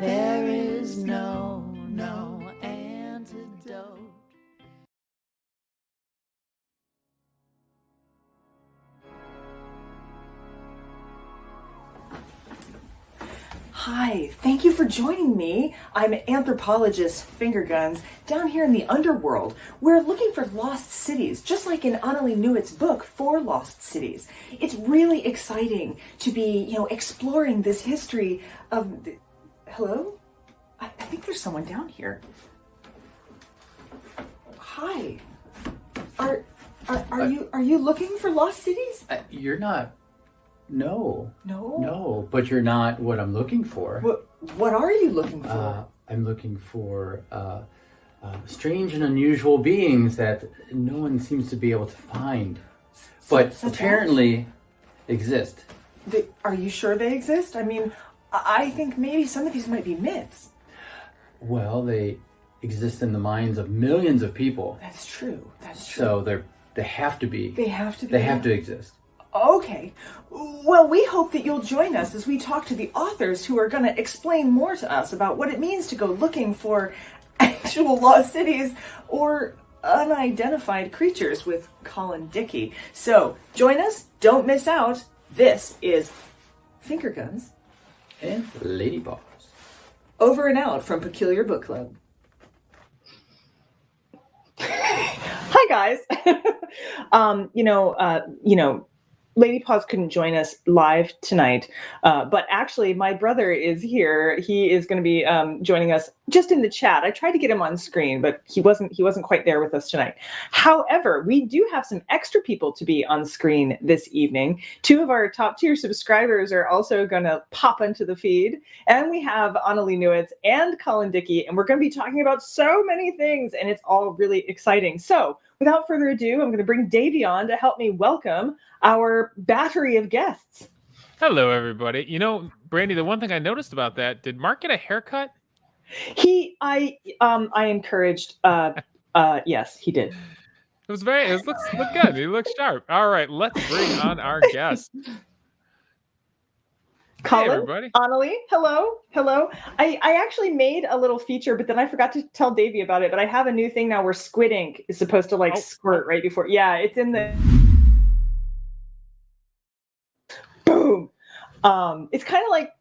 There is no antidote. Hi, thank you for joining me. I'm anthropologist Fingerguns down here in the underworld. We're looking for lost cities, just like in Annalee Newitz's book, Four Lost Cities. It's really exciting to be, exploring this history of... Hello? I think there's someone down here. Hi. Are you looking for lost cities? You're not. No. No? No, but you're not what I'm looking for. What are you looking for? I'm looking for strange and unusual beings that no one seems to be able to find, but apparently exist. Are you sure they exist? I mean, I think maybe some of these might be myths. Well, they exist in the minds of millions of people. That's true. So they have to be. They have to be. They have to exist. Okay. Well, we hope that you'll join us as we talk to the authors who are going to explain more to us about what it means to go looking for actual lost cities or unidentified creatures with Colin Dickey. So, join us. Don't miss out. This is Fingerguns and Lady Paws. Over and out from Peculiar Book Club. Hi, guys. Lady Paws couldn't join us live tonight, but actually my brother is here. He is going to be joining us just in the chat. I tried to get him on screen, but he wasn't quite there with us tonight. However, we do have some extra people to be on screen this evening. Two of our top tier subscribers are also going to pop into the feed, and we have Annalee Newitz and Colin Dickey, and we're going to be talking about so many things, and it's all really exciting. So without further ado, I'm going to bring Davey on to help me welcome our battery of guests. Hello, everybody. Brandy, the one thing I noticed about that, did Mark get a haircut? I encouraged, yes, he did. It looked good. He looked sharp. All right, let's bring on our guest. Colin, hey, everybody. Annalee, hello. I actually made a little feature, but then I forgot to tell Davey about it. But I have a new thing now where squid ink is supposed to squirt right before. Yeah, it's in the. Boom. It's kind of like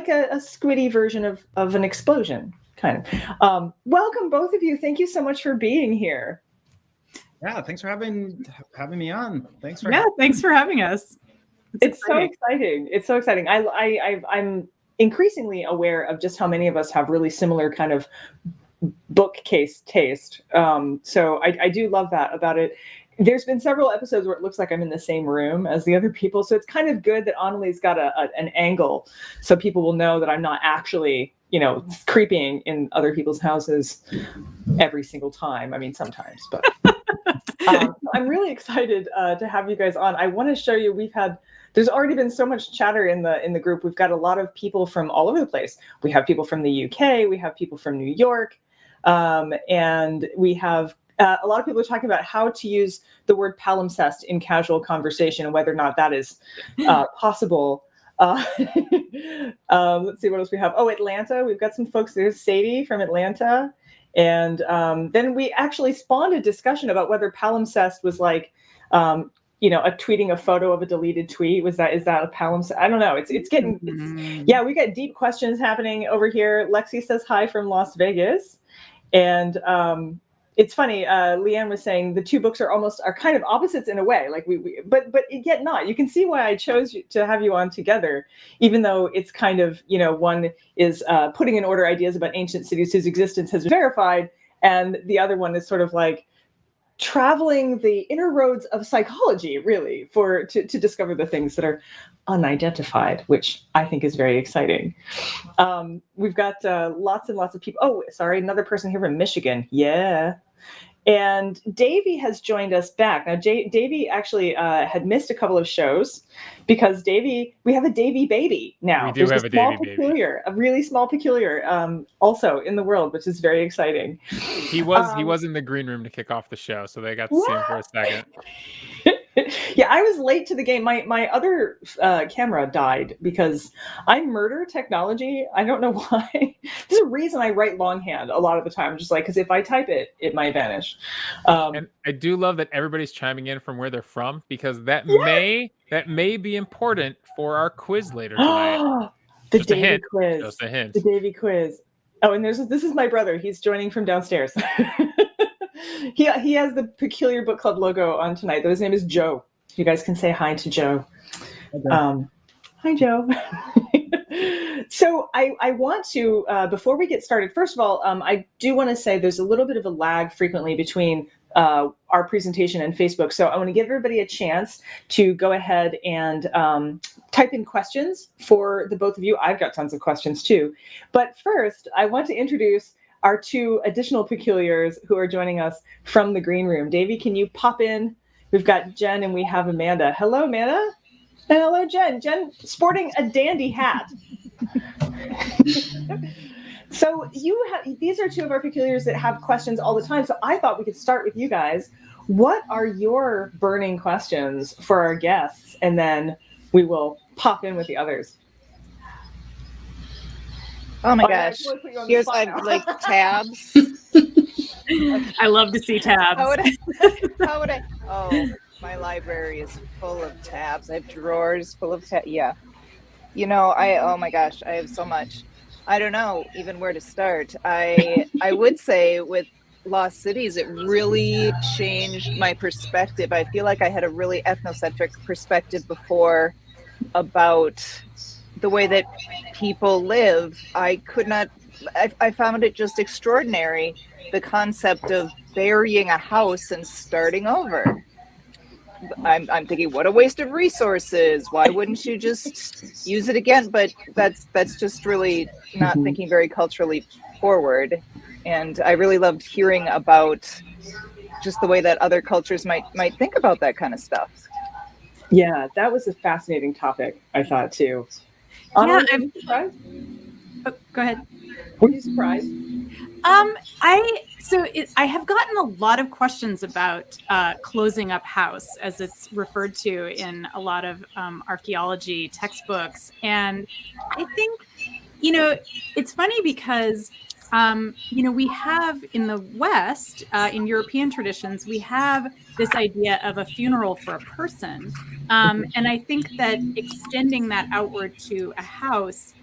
a squiddy version of an explosion, kind of. Welcome, both of you. Thank you so much for being here. Yeah, thanks for having me on. Thanks for having us. It's so exciting. It's so exciting. I'm increasingly aware of just how many of us have really similar kind of bookcase taste. So I do love that about it. There's been several episodes where it looks like I'm in the same room as the other people. So it's kind of good that Annalee's got an angle so people will know that I'm not actually, creeping in other people's houses every single time. I mean, sometimes, but I'm really excited to have you guys on. I want to show you, there's already been so much chatter in the group. We've got a lot of people from all over the place. We have people from the UK, we have people from New York, and we have a lot of people are talking about how to use the word palimpsest in casual conversation and whether or not that is possible. Let's see what else we have. Oh, Atlanta. We've got some folks. There's Sadie from Atlanta. And then we actually spawned a discussion about whether palimpsest was like, a tweeting a photo of a deleted tweet. Is that a palimpsest? I don't know. It's getting, yeah, we got deep questions happening over here. Lexi says hi from Las Vegas. And it's funny. Leanne was saying the two books are kind of opposites in a way. Like but yet not. You can see why I chose to have you on together, even though it's kind of, one is putting in order ideas about ancient cities whose existence has been verified, and the other one is sort of like traveling the inner roads of psychology, really, to discover the things that are unidentified, which I think is very exciting. We've got lots and lots of people. Oh, sorry, another person here from Michigan. Yeah. And Davey has joined us back. Now, Davey actually had missed a couple of shows because we have a Davey baby now. We do have a Davey baby. A really small peculiar also in the world, which is very exciting. He was in the green room to kick off the show, so they got to see him for a second. Yeah, I was late to the game. My other camera died because I murder technology. I don't know why. There's a reason I write longhand a lot of the time. Just like, because if I type it, it might vanish. And I do love that everybody's chiming in from where they're from, because that may be important for our quiz later tonight. The Just a Davey hint. quiz. Just a hint. The Davey quiz. Oh, and this is my brother. He's joining from downstairs. He has the peculiar book club logo on tonight, though his name is Joe. You guys can say hi to Joe. Okay. Hi, Joe. So I want to, before we get started, first of all, I do want to say there's a little bit of a lag frequently between our presentation and Facebook. So I want to give everybody a chance to go ahead and type in questions for the both of you. I've got tons of questions too. But first, I want to introduce our two additional peculiars who are joining us from the green room. Davey, can you pop in? We've got Jen and we have Amanda. Hello, Amanda. And hello, Jen. Jen sporting a dandy hat. So these are two of our peculiars that have questions all the time. So I thought we could start with you guys. What are your burning questions for our guests? And then we will pop in with the others. Oh my yeah, gosh. I totally put you on the Here's spot now. like tabs. I love to see tabs. How would I? Oh, my library is full of tabs. I have drawers full of tabs. Yeah. You know, oh my gosh, I have so much. I don't know even where to start. I would say with Lost Cities, it really changed my perspective. I feel like I had a really ethnocentric perspective before about the way that people live. I found it just extraordinary, the concept of burying a house and starting over. I'm thinking, what a waste of resources. Why wouldn't you just use it again? But that's just really not thinking very culturally forward. And I really loved hearing about just the way that other cultures might think about that kind of stuff. Yeah, that was a fascinating topic, I thought too. Yeah, Were you surprised? Oh, go ahead. Were you surprised? I have gotten a lot of questions about closing up house, as it's referred to in a lot of archaeology textbooks. And I think, it's funny because, we have in the West, in European traditions, we have this idea of a funeral for a person. And I think that extending that outward to a house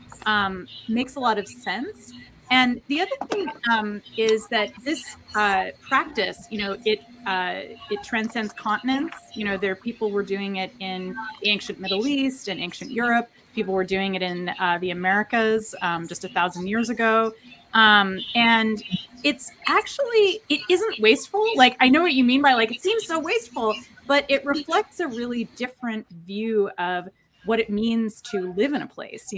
makes a lot of sense. And the other thing is that this practice, it transcends continents. There people were doing it in the ancient Middle East and ancient Europe. People were doing it in the Americas just 1,000 years ago. And it isn't wasteful. Like, I know what you mean by it seems so wasteful, but it reflects a really different view of what it means to live in a place.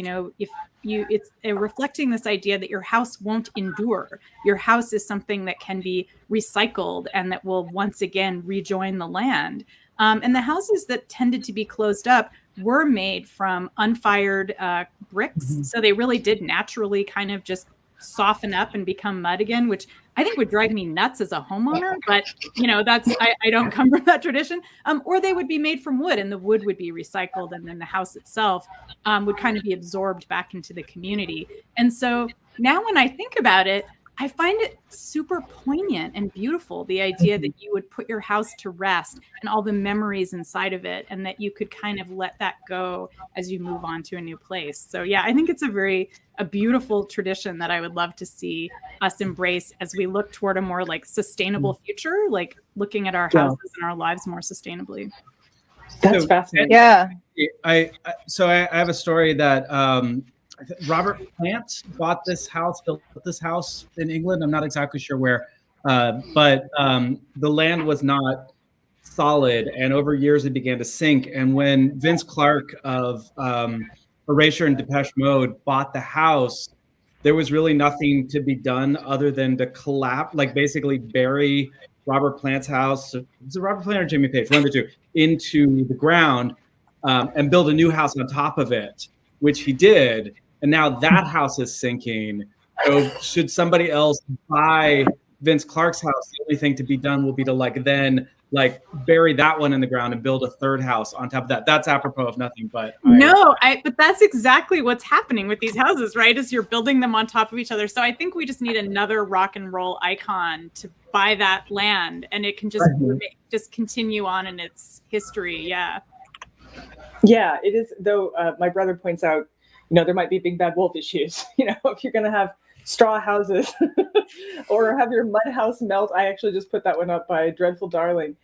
It's reflecting this idea that your house won't endure. Your house is something that can be recycled and that will once again rejoin the land. And the houses that tended to be closed up were made from unfired bricks. So they really did naturally kind of just soften up and become mud again, which I think would drive me nuts as a homeowner, but I don't come from that tradition. Or they would be made from wood, and the wood would be recycled, and then the house itself would kind of be absorbed back into the community. And so now when I think about it, I find it super poignant and beautiful, the idea that you would put your house to rest and all the memories inside of it, and that you could kind of let that go as you move on to a new place. So yeah, I think it's a beautiful tradition that I would love to see us embrace as we look toward a more sustainable future, looking at our houses and our lives more sustainably. That's fascinating. Yeah. I have a story that Robert Plant built this house in England. I'm not exactly sure where, but the land was not solid, and over years it began to sink. And when Vince Clarke of Erasure and Depeche Mode bought the house, there was really nothing to be done other than to basically bury Robert Plant's house. Was it Robert Plant or Jimmy Page? One of the two, into the ground, and build a new house on top of it, which he did. And now that house is sinking. So should somebody else buy Vince Clarke's house, the only thing to be done will be to then bury that one in the ground and build a third house on top of that. That's apropos of nothing, but but that's exactly what's happening with these houses, right? Is you're building them on top of each other. So I think we just need another rock and roll icon to buy that land, and it can just continue on in its history. Yeah. Yeah, it is. Though my brother points out, there might be big bad wolf issues. If you're going to have straw houses or have your mud house melt. I actually just put that one up by Dreadful Darling.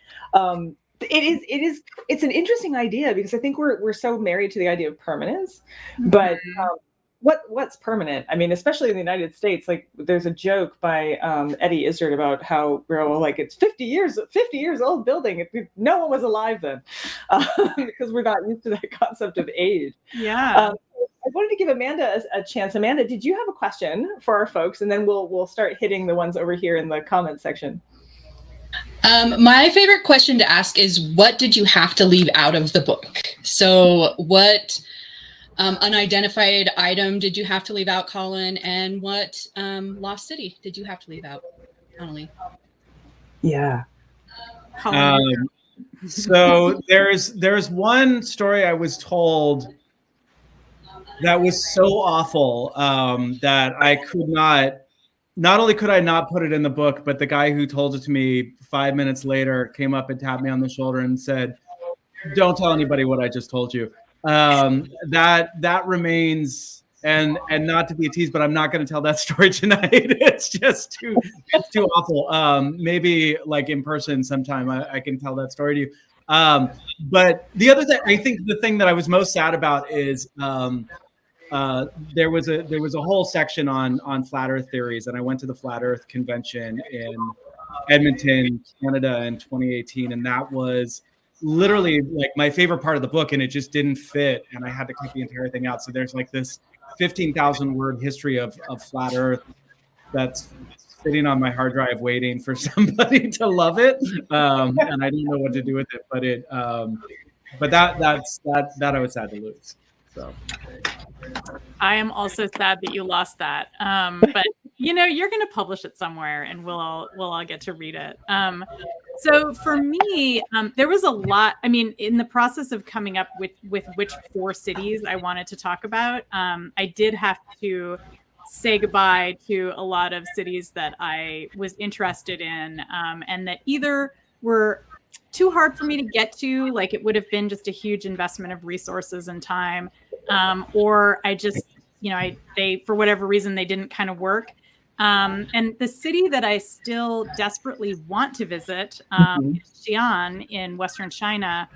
It's an interesting idea because I think we're so married to the idea of permanence, but what's permanent? I mean, especially in the United States, like there's a joke by Eddie Izzard about how we're all like, it's 50 years old building. No one was alive then because we're not used to that concept of age. Yeah. I wanted to give Amanda a chance. Amanda, did you have a question for our folks? And then we'll start hitting the ones over here in the comment section. My favorite question to ask is, what did you have to leave out of the book? So what unidentified item did you have to leave out, Colin? And what lost city did you have to leave out, Annalee? Yeah. So there's one story I was told that was so awful that I could not only could I not put it in the book, but the guy who told it to me 5 minutes later came up and tapped me on the shoulder and said, "Don't tell anybody what I just told you." That remains, and not to be a tease, but I'm not going to tell that story tonight. It's just too awful. Maybe like in person sometime I can tell that story to you. But the other thing, I think the thing that I was most sad about is there was a whole section on flat Earth theories, and I went to the Flat Earth Convention in Edmonton, Canada in 2018, and that was literally like my favorite part of the book, and it just didn't fit, and I had to cut the entire thing out. So there's like this 15,000 word history of flat Earth that's sitting on my hard drive waiting for somebody to love it, and I don't know what to do with it. But that I was sad to lose. So I am also sad that you lost that. But you're going to publish it somewhere, and we'll all get to read it. So for me, there was a lot. I mean, in the process of coming up with which 4 cities I wanted to talk about, I did have to say goodbye to a lot of cities that I was interested in, and that either were too hard for me to get to, like it would have been just a huge investment of resources and time, or I just, they for whatever reason they didn't kind of work. And the city that I still desperately want to visit is Xi'an in Western China,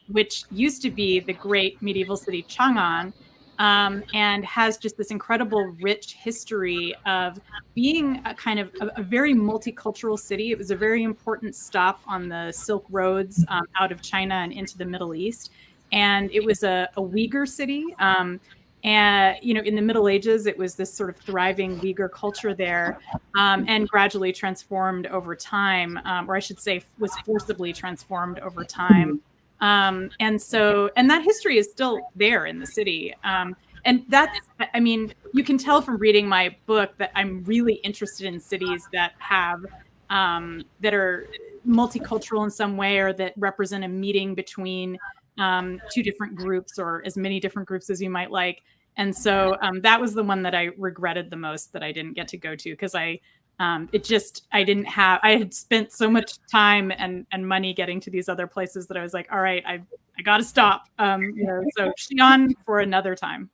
which used to be the great medieval city Chang'an, and has just this incredible rich history of being a kind of a very multicultural city. It was a very important stop on the Silk Roads out of China and into the Middle East. And it was a Uyghur city. And, in the Middle Ages, it was this sort of thriving Uyghur culture there, and gradually transformed over time, or I should say was forcibly transformed over time. And that history is still there in the city. And that's, I mean, you can tell from reading my book that I'm really interested in cities that have, that are multicultural in some way, or that represent a meeting between 2 different groups, or as many different groups as you might like. And so that was the one that I regretted the most that I didn't get to go to, because I had spent so much time and money getting to these other places that I was like, all right, I got to stop. So Xi'an for another time.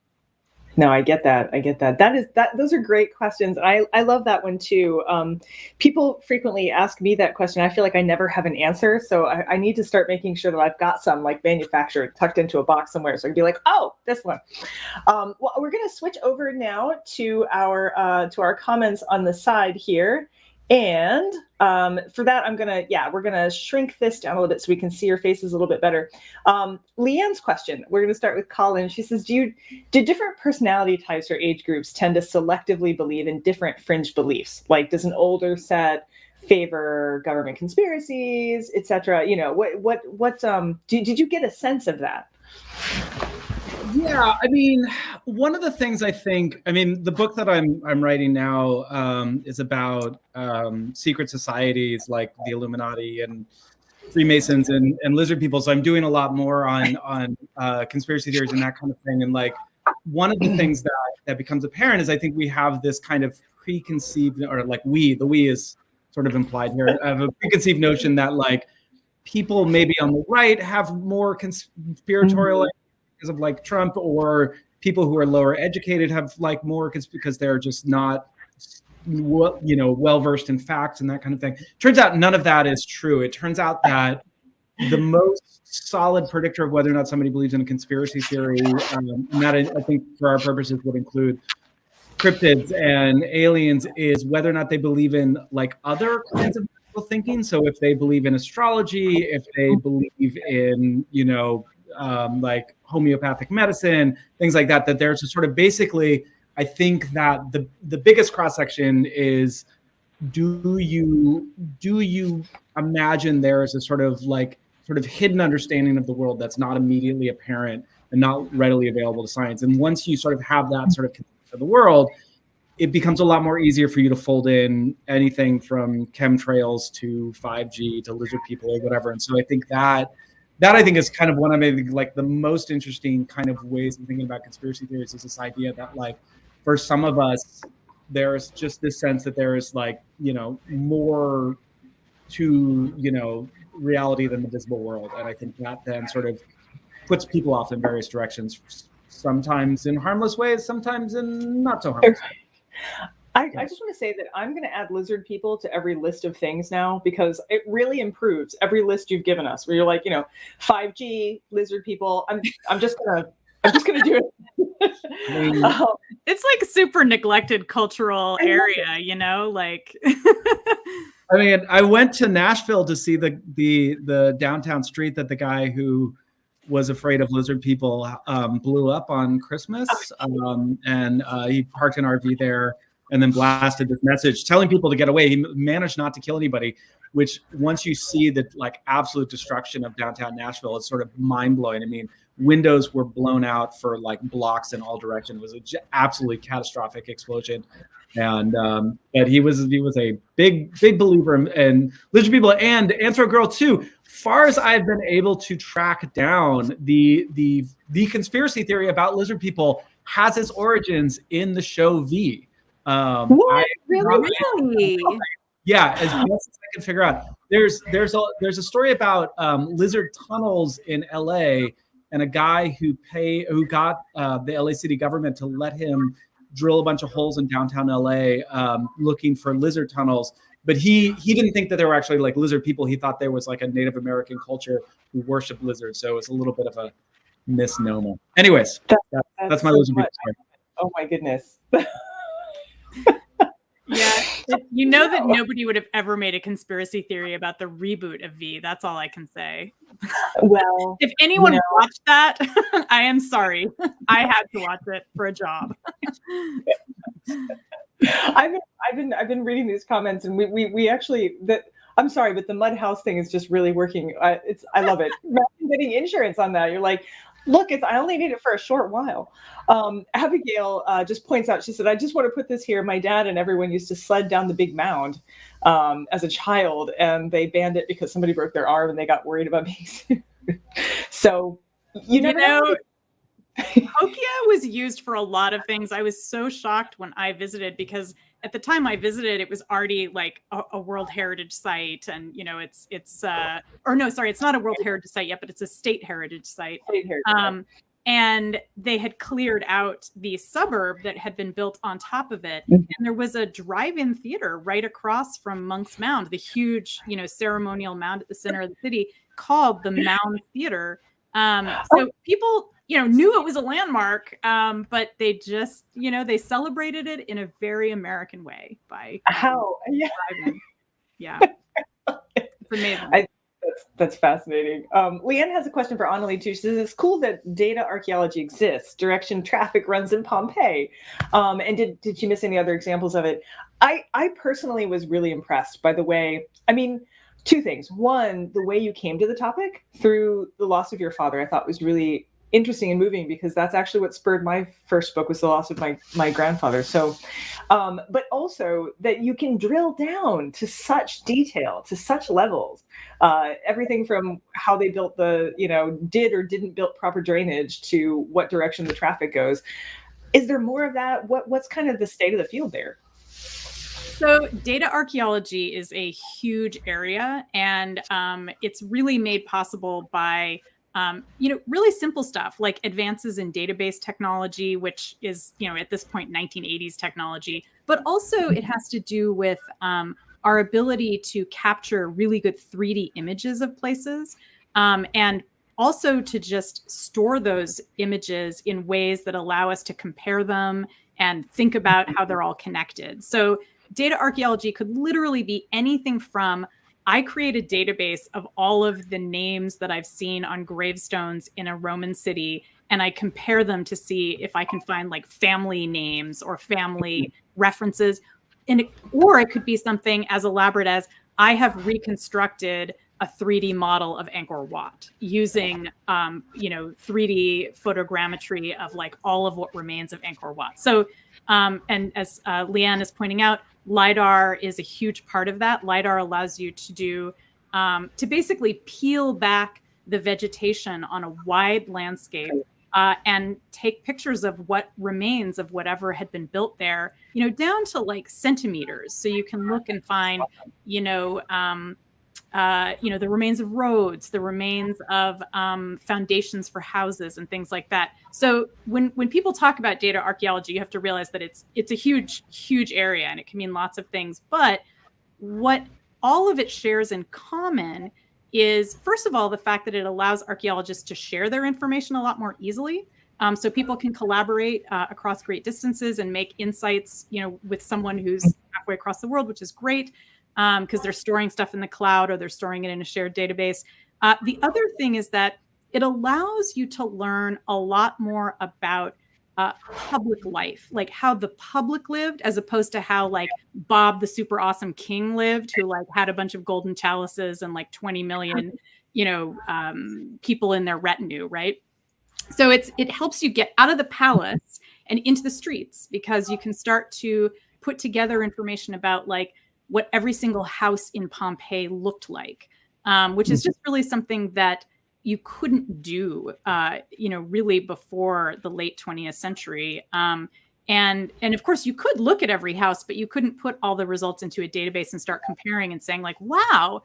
No, I get that. Those are great questions. I love that one too. People frequently ask me that question. I feel like I never have an answer. So I need to start making sure that I've got some like manufactured tucked into a box somewhere. So I can be like, oh, this one. Well, we're going to switch over now to our comments on the side here. And for that, we're going to shrink this down a little bit so we can see your faces a little bit better. Leanne's question, we're going to start with Colin. She says, do different personality types or age groups tend to selectively believe in different fringe beliefs? Like, does an older set favor government conspiracies, etc.? Did you get a sense of that? Yeah, I mean, one of the things I think, I mean, the book that I'm writing now is about secret societies like the Illuminati and Freemasons and lizard people. So I'm doing a lot more on conspiracy theories and that kind of thing. And like one of the things that becomes apparent is I think we have this kind of preconceived, or like the we is sort of implied here, of a preconceived notion that like people maybe on the right have more conspiratorial because of like Trump, or people who are lower educated have like more because they're just not well versed in facts and that kind of thing. Turns out none of that is true. It turns out that the most solid predictor of whether or not somebody believes in a conspiracy theory, and that I think for our purposes would include cryptids and aliens, is whether or not they believe in like other kinds of thinking. So if they believe in astrology, if they believe in like homeopathic medicine, things like that, that there's a sort of basically, I think that the biggest cross section is, do you imagine there is a sort of hidden understanding of the world that's not immediately apparent and not readily available to science? And once you sort of have that sort of connection to the world, it becomes a lot more easier for you to fold in anything from chemtrails to 5G to lizard people or whatever. And so I think that I think is kind of one of maybe like the most interesting kind of ways of thinking about conspiracy theories, is this idea that like for some of us, there's just this sense that there is like, more to, reality than the visible world. And I think that then sort of puts people off in various directions, sometimes in harmless ways, sometimes in not so harmless ways. I just want to say that I'm going to add lizard people to every list of things now, because it really improves every list you've given us, where you're like, 5G, lizard people. I'm just gonna do it. It's like super neglected cultural area, like. I mean, I went to Nashville to see the downtown street that the guy who was afraid of lizard people blew up on Christmas, and he parked an RV there and then blasted this message telling people to get away. He managed not to kill anybody, which once you see the like absolute destruction of downtown Nashville, it's sort of mind blowing. I mean, windows were blown out for like blocks in all directions. It was an absolutely catastrophic explosion. And but he was a big believer in lizard people and Anthro Girl too. Far as I've been able to track down, the conspiracy theory about lizard people has its origins in the show V. What? Really? Yeah, as best as I can figure out. There's a story about lizard tunnels in LA, and a guy who got the LA city government to let him drill a bunch of holes in downtown LA looking for lizard tunnels. But he didn't think that there were actually like lizard people. He thought there was like a Native American culture who worshiped lizards. So it was a little bit of a misnomer. Anyways, that's my lizard people story. Oh my goodness. Yeah, that nobody would have ever made a conspiracy theory about the reboot of V. That's all I can say. Well, if anyone watched that, I am sorry. I had to watch it for a job. I've been reading these comments, and we actually I'm sorry, but the mud house thing is just really working. I love it. Imagine getting insurance on that. You're like, look, I only need it for a short while. Abigail just points out, she said, I just want to put this here. My dad and everyone used to sled down the big mound as a child, and they banned it because somebody broke their arm and they got worried about being sued. So, you know, Hokia was used for a lot of things. I was so shocked when I visited, because at the time I visited, it was already like a World Heritage Site, and it's not a World Heritage Site yet, but it's a State Heritage Site. And they had cleared out the suburb that had been built on top of it, and there was a drive-in theater right across from Monk's Mound, the huge, ceremonial mound at the center of the city, called the Mound Theater. So people, knew it was a landmark, but they just, they celebrated it in a very American way by yeah. It's amazing. That's fascinating. Leanne has a question for Annalee too. She says, it's cool that data archaeology exists. Direction traffic runs in Pompeii. And did she miss any other examples of it? I personally was really impressed by the way, two things. One, the way you came to the topic through the loss of your father, I thought was really interesting and moving, because that's actually what spurred my first book, was the loss of my grandfather. So, but also that you can drill down to such detail, to such levels, everything from how they built the, did or didn't build proper drainage to what direction the traffic goes. Is there more of that? What's kind of the state of the field there? So data archaeology is a huge area, and it's really made possible by really simple stuff like advances in database technology, which is, at this point, 1980s technology, but also it has to do with our ability to capture really good 3D images of places, and also to just store those images in ways that allow us to compare them and think about how they're all connected. So data archaeology could literally be anything from, I create a database of all of the names that I've seen on gravestones in a Roman city, and I compare them to see if I can find like family names or family references. Or it could be something as elaborate as, I have reconstructed a 3D model of Angkor Wat using, 3D photogrammetry of like all of what remains of Angkor Wat. So, and as Leanne is pointing out, LiDAR is a huge part of that. LiDAR allows you to do, to basically peel back the vegetation on a wide landscape and take pictures of what remains of whatever had been built there, down to like centimeters. So you can look and find, the remains of roads, the remains of foundations for houses and things like that. So when people talk about data archaeology, you have to realize that it's a huge, huge area, and it can mean lots of things. But what all of it shares in common is, first of all, the fact that it allows archaeologists to share their information a lot more easily. So people can collaborate across great distances and make insights, with someone who's halfway across the world, which is great. Because they're storing stuff in the cloud or they're storing it in a shared database. The other thing is that it allows you to learn a lot more about public life, like how the public lived, as opposed to how like Bob the super awesome king lived, who like had a bunch of golden chalices and like 20 million, people in their retinue, right? So it helps you get out of the palace and into the streets, because you can start to put together information about like what every single house in Pompeii looked like, which is just really something that you couldn't do, really before the late 20th century. And of course, you could look at every house, but you couldn't put all the results into a database and start comparing and saying like, wow,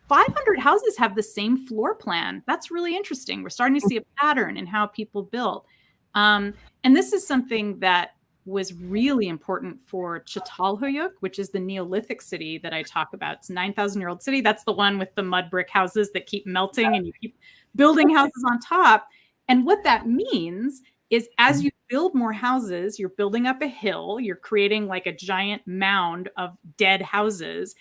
500 houses have the same floor plan. That's really interesting. We're starting to see a pattern in how people built. And this is something that was really important for Çatalhöyük, which is the Neolithic city that I talk about. It's a 9,000-year-old city. That's the one with the mud brick houses that keep melting and you keep building houses on top. And what that means is, as you build more houses, you're building up a hill, you're creating like a giant mound of dead houses.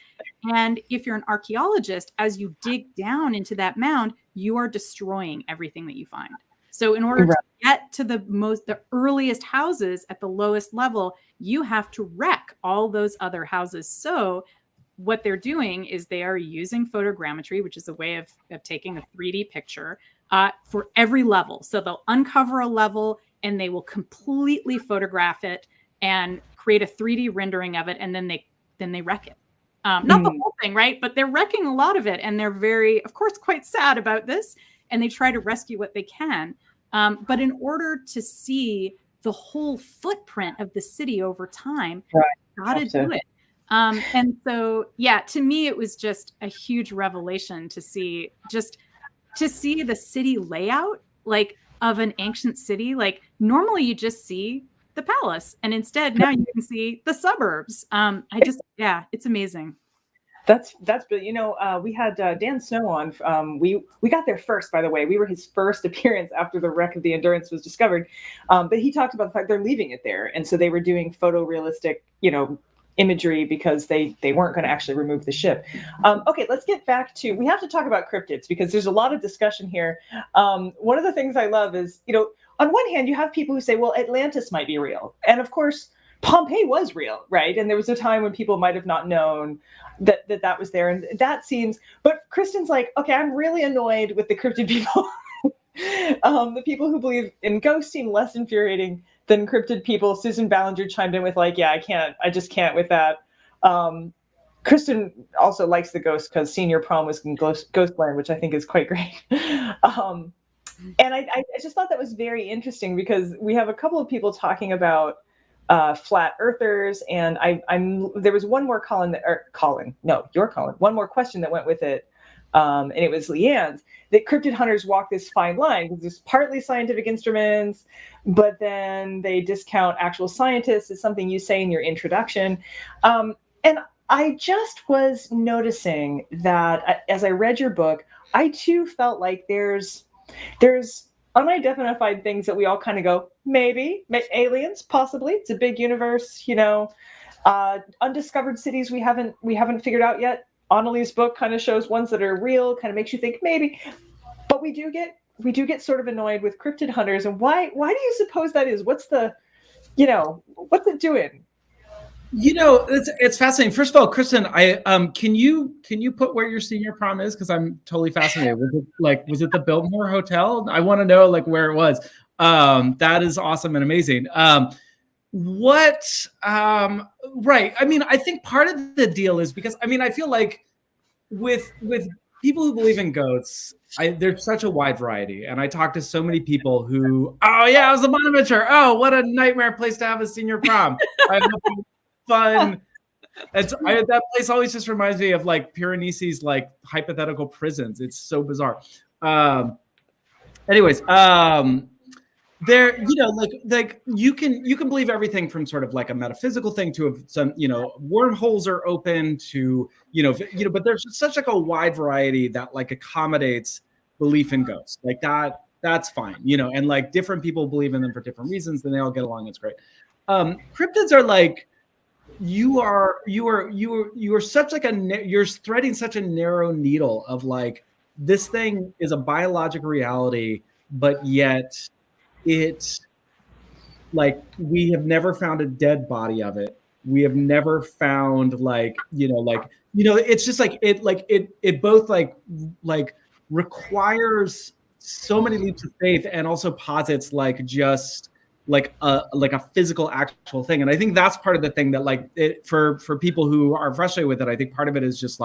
And if you're an archaeologist, as you dig down into that mound, you are destroying everything that you find. So in order to get to the earliest houses at the lowest level, you have to wreck all those other houses. So what they're doing is they are using photogrammetry, which is a way of taking a 3D picture for every level. So they'll uncover a level and they will completely photograph it and create a 3D rendering of it, and then they wreck it. Not the whole thing, right? But they're wrecking a lot of it, and they're very, of course, quite sad about this. And they try to rescue what they can. But in order to see the whole footprint of the city over time, gotta do it. And so, to me, it was just a huge revelation to see the city layout, like of an ancient city. Like normally you just see the palace, and instead now you can see the suburbs. It's amazing. That's brilliant. We had Dan Snow on. We got there first, by the way. We were his first appearance after the wreck of the Endurance was discovered. But he talked about the fact they're leaving it there, and so they were doing photorealistic, imagery because they weren't going to actually remove the ship. Okay, let's get back to. We have to talk about cryptids because there's a lot of discussion here. One of the things I love is, on one hand, you have people who say, well, Atlantis might be real, and of course, Pompeii was real, right? And there was a time when people might have not known that was there. And that seems, but Kristen's like, okay, I'm really annoyed with the cryptid people The people who believe in ghosts seem less infuriating than cryptid people. Susan Ballinger chimed in with like, yeah, I just can't with that. Kristen also likes the ghost because senior prom was in Ghostland, which I think is quite great. And I just thought that was very interesting because we have a couple of people talking about flat earthers, and there was one more one more question that went with it, and it was Leanne's, that cryptid hunters walk this fine line because there's partly scientific instruments, but then they discount actual scientists, as something you say in your introduction. And I just was noticing that as I read your book, I too felt like there's unidentified things that we all kind of go, maybe aliens, possibly. It's a big universe, undiscovered cities we haven't figured out yet. Annalee's book kind of shows ones that are real, kind of makes you think maybe. But we do get sort of annoyed with cryptid hunters, and why do you suppose that is? What's it doing? It's fascinating. First of all, Kristen, can you put where your senior prom is? Because I'm totally fascinated. Was it the Biltmore Hotel? I want to know where it was. That is awesome and amazing. Right. I mean, I think part of the deal is because I feel like with people who believe in ghosts, there's such a wide variety, and I talk to so many people who, oh yeah, it was a Bonaventure. Oh, what a nightmare place to have a senior prom. I have fun. That place always just reminds me of Piranesi's hypothetical prisons. It's so bizarre. Anyways, there, you can believe everything from sort of a metaphysical thing to some, wormholes are open to, but there's such a wide variety that accommodates belief in ghosts. That's fine, and different people believe in them for different reasons, and they all get along. It's great. Cryptids are you are such you're threading such a narrow needle of this thing is a biological reality, but yet it's we have never found a dead body of it. We have never found it's just it both requires so many leaps of faith and also posits just a physical actual thing. And I think that's part of the thing that for people who are frustrated with it, I think part of it is just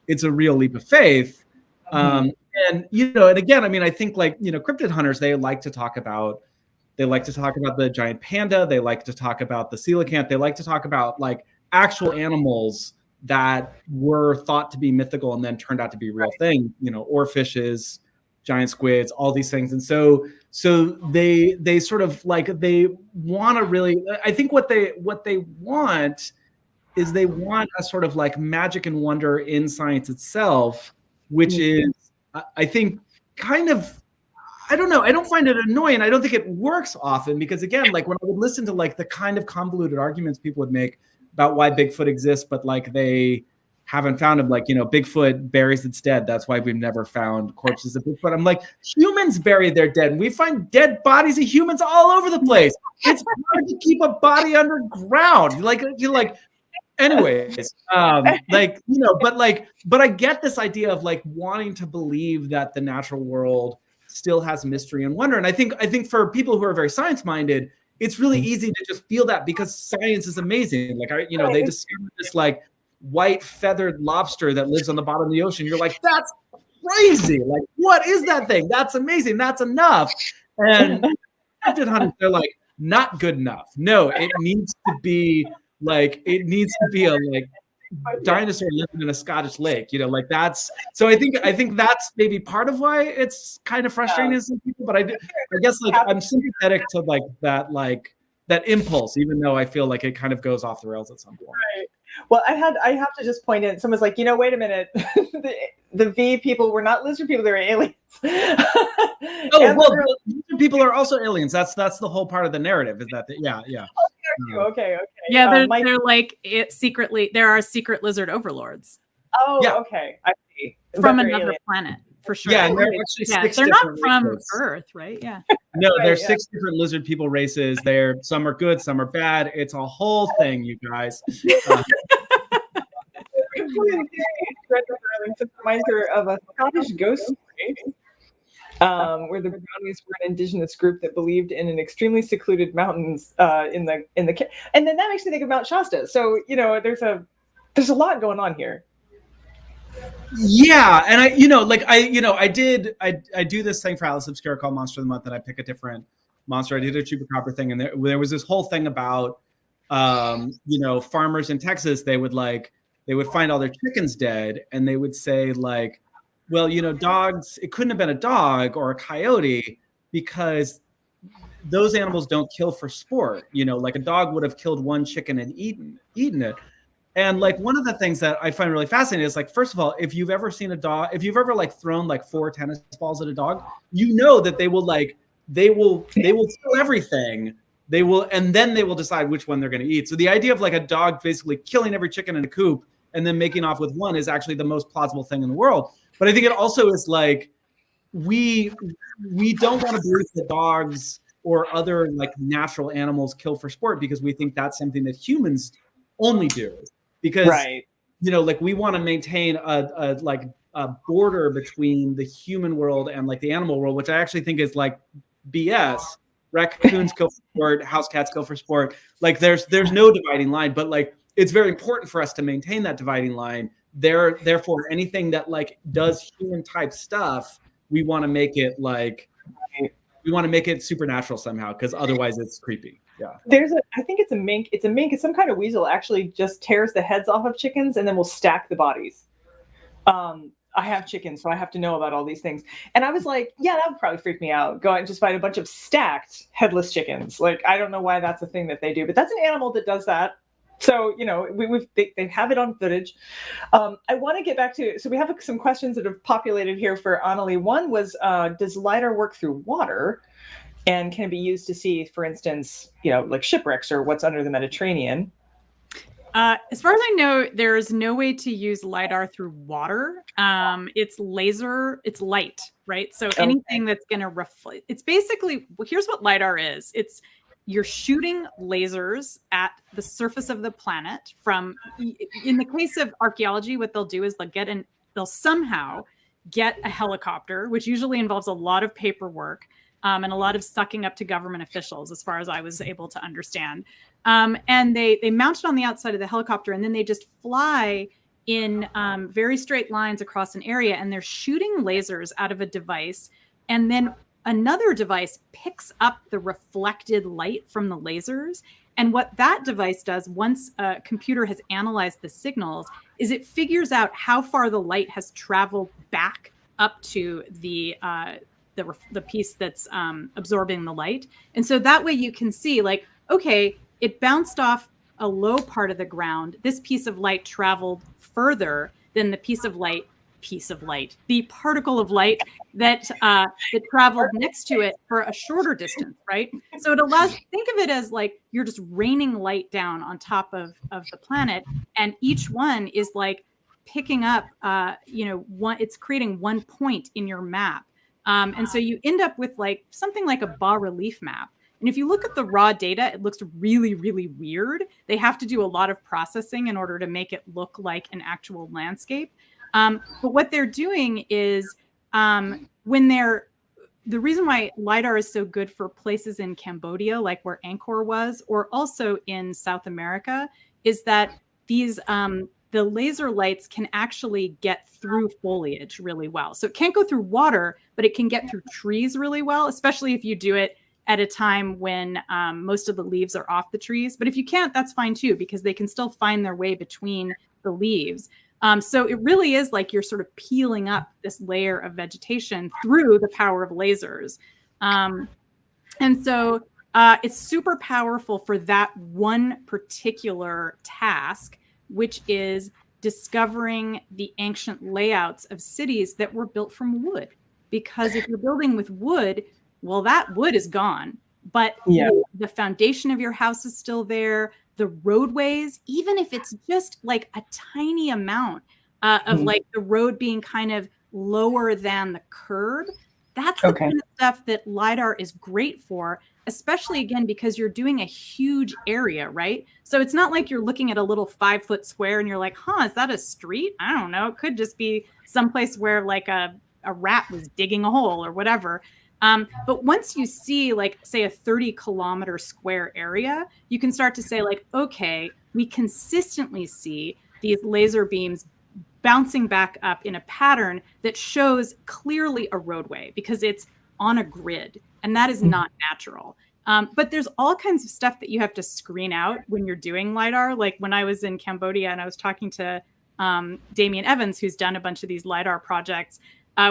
it's a real leap of faith. And again, I think cryptid hunters, they like to talk about the giant panda, they like to talk about the coelacanth, they like to talk about actual animals that were thought to be mythical and then turned out to be real things, oarfishes, giant squids, all these things. And so they sort of they want to really, I think what they want is they want a sort of magic and wonder in science itself, which is, I think, kind of, I don't know, I don't find it annoying. I don't think it works often because, again, when I would listen to the kind of convoluted arguments people would make about why Bigfoot exists, but they haven't found him, Bigfoot buries its dead. That's why we've never found corpses of Bigfoot. I'm humans bury their dead. And we find dead bodies of humans all over the place. It's hard to keep a body underground. Anyways, but I get this idea of wanting to believe that the natural world still has mystery and wonder. And I think for people who are very science minded, it's really easy to just feel that because science is amazing. They discovered this white feathered lobster that lives on the bottom of the ocean. You're that's crazy. What is that thing? That's amazing. That's enough. And cryptid hunters, they're not good enough. No, it needs to be a dinosaur living in a Scottish lake. That's, so I think that's maybe part of why it's kind of frustrating to some people. But I guess I'm sympathetic to that impulse, even though I feel it kind of goes off the rails at some point. Right. Well, I have to just point in. Someone's wait a minute. the V people were not lizard people; they were aliens. Lizard people are also aliens. That's the whole part of the narrative. Is that Okay. Yeah, they're secretly there are secret lizard overlords. Oh, yeah. Okay. I see. From another planet, for sure. Yeah, and they're not from Earth, right? Yeah. No, there's 6 different lizard people races. Some are good, some are bad. It's a whole thing, you guys. Reminds her of a Scottish ghost story. where the brownies were an indigenous group that believed in an extremely secluded mountains in the and then that makes me think of Mount Shasta. So there's a lot going on here. Yeah, and I do this thing for Alice Obscura called Monster of the Month, and I pick a different monster. I did a chupacabra thing, and there was this whole thing about farmers in Texas. They would find all their chickens dead, and they would say like, well, dogs, it couldn't have been a dog or a coyote because those animals don't kill for sport. Like a dog would have killed one chicken and eaten it. And like one of the things that I find really fascinating is like, first of all, if you've ever seen a dog, if you've ever like thrown like 4 tennis balls at a dog, that they will kill everything. And then they will decide which one they're going to eat. So the idea of like a dog basically killing every chicken in a coop and then making off with one is actually the most plausible thing in the world. But I think it also is like, we don't want to believe that dogs or other like natural animals kill for sport because we think that's something that humans only do. Because right. Like we want to maintain a border between the human world and like the animal world, which I actually think is like BS. Raccoons go for sport, house cats go for sport. Like there's no dividing line, but like it's very important for us to maintain that dividing line. Therefore, anything that like does human type stuff, we want to make it supernatural somehow, because otherwise it's creepy. Yeah. I think it's a mink. It's a mink. It's some kind of weasel actually just tears the heads off of chickens and then will stack the bodies. I have chickens, so I have to know about all these things. And I was like, yeah, that would probably freak me out. Go out and just find a bunch of stacked headless chickens. Like, I don't know why that's a thing that they do, but that's an animal that does that. So, they have it on footage. I want to get back to, so we have some questions that have populated here for Annalee. One was, does LiDAR work through water? And can it be used to see, for instance, like shipwrecks or what's under the Mediterranean? As far as I know, there is no way to use LiDAR through water. It's laser, it's light, right? So anything that's going to reflect, it's basically, here's what LiDAR is. You're shooting lasers at the surface of the planet from, in the case of archaeology, what they'll do is they'll somehow get a helicopter, which usually involves a lot of paperwork, and a lot of sucking up to government officials, as far as I was able to understand. And they mount it on the outside of the helicopter, and then they just fly in very straight lines across an area, and they're shooting lasers out of a device. And then another device picks up the reflected light from the lasers. And what that device does, once a computer has analyzed the signals, is it figures out how far the light has traveled back up to the piece that's absorbing the light. And so that way you can see like, okay, it bounced off a low part of the ground. This piece of light traveled further than the the particle of light that traveled next to it for a shorter distance, right? So it allows, think of it as like you're just raining light down on top of the planet, and each one is like picking up, it's creating one point in your map. And so you end up with like something like a bas-relief map. And if you look at the raw data, it looks really, really weird. They have to do a lot of processing in order to make it look like an actual landscape. But what they're doing is the reason why LiDAR is so good for places in Cambodia, like where Angkor was, or also in South America, is that the laser lights can actually get through foliage really well. So it can't go through water, but it can get through trees really well, especially if you do it at a time when most of the leaves are off the trees. But if you can't, that's fine too, because they can still find their way between the leaves. So it really is like you're sort of peeling up this layer of vegetation through the power of lasers. And so it's super powerful for that one particular task, which is discovering the ancient layouts of cities that were built from wood. Because if you're building with wood, well, that wood is gone, but the foundation of your house is still there. The roadways, even if it's just like a tiny amount of like the road being kind of lower than the curb, that's the kind of stuff that LiDAR is great for, especially again, because you're doing a huge area, right? So it's not like you're looking at a little 5-foot square and you're like, is that a street? I don't know. It could just be someplace where like a a rat was digging a hole or whatever. But once you see, like, say, a 30-kilometer square area, you can start to say, like, okay, we consistently see these laser beams bouncing back up in a pattern that shows clearly a roadway because it's on a grid, and that is not natural. But there's all kinds of stuff that you have to screen out when you're doing LiDAR. Like when I was in Cambodia and I was talking to Damian Evans, who's done a bunch of these LiDAR projects,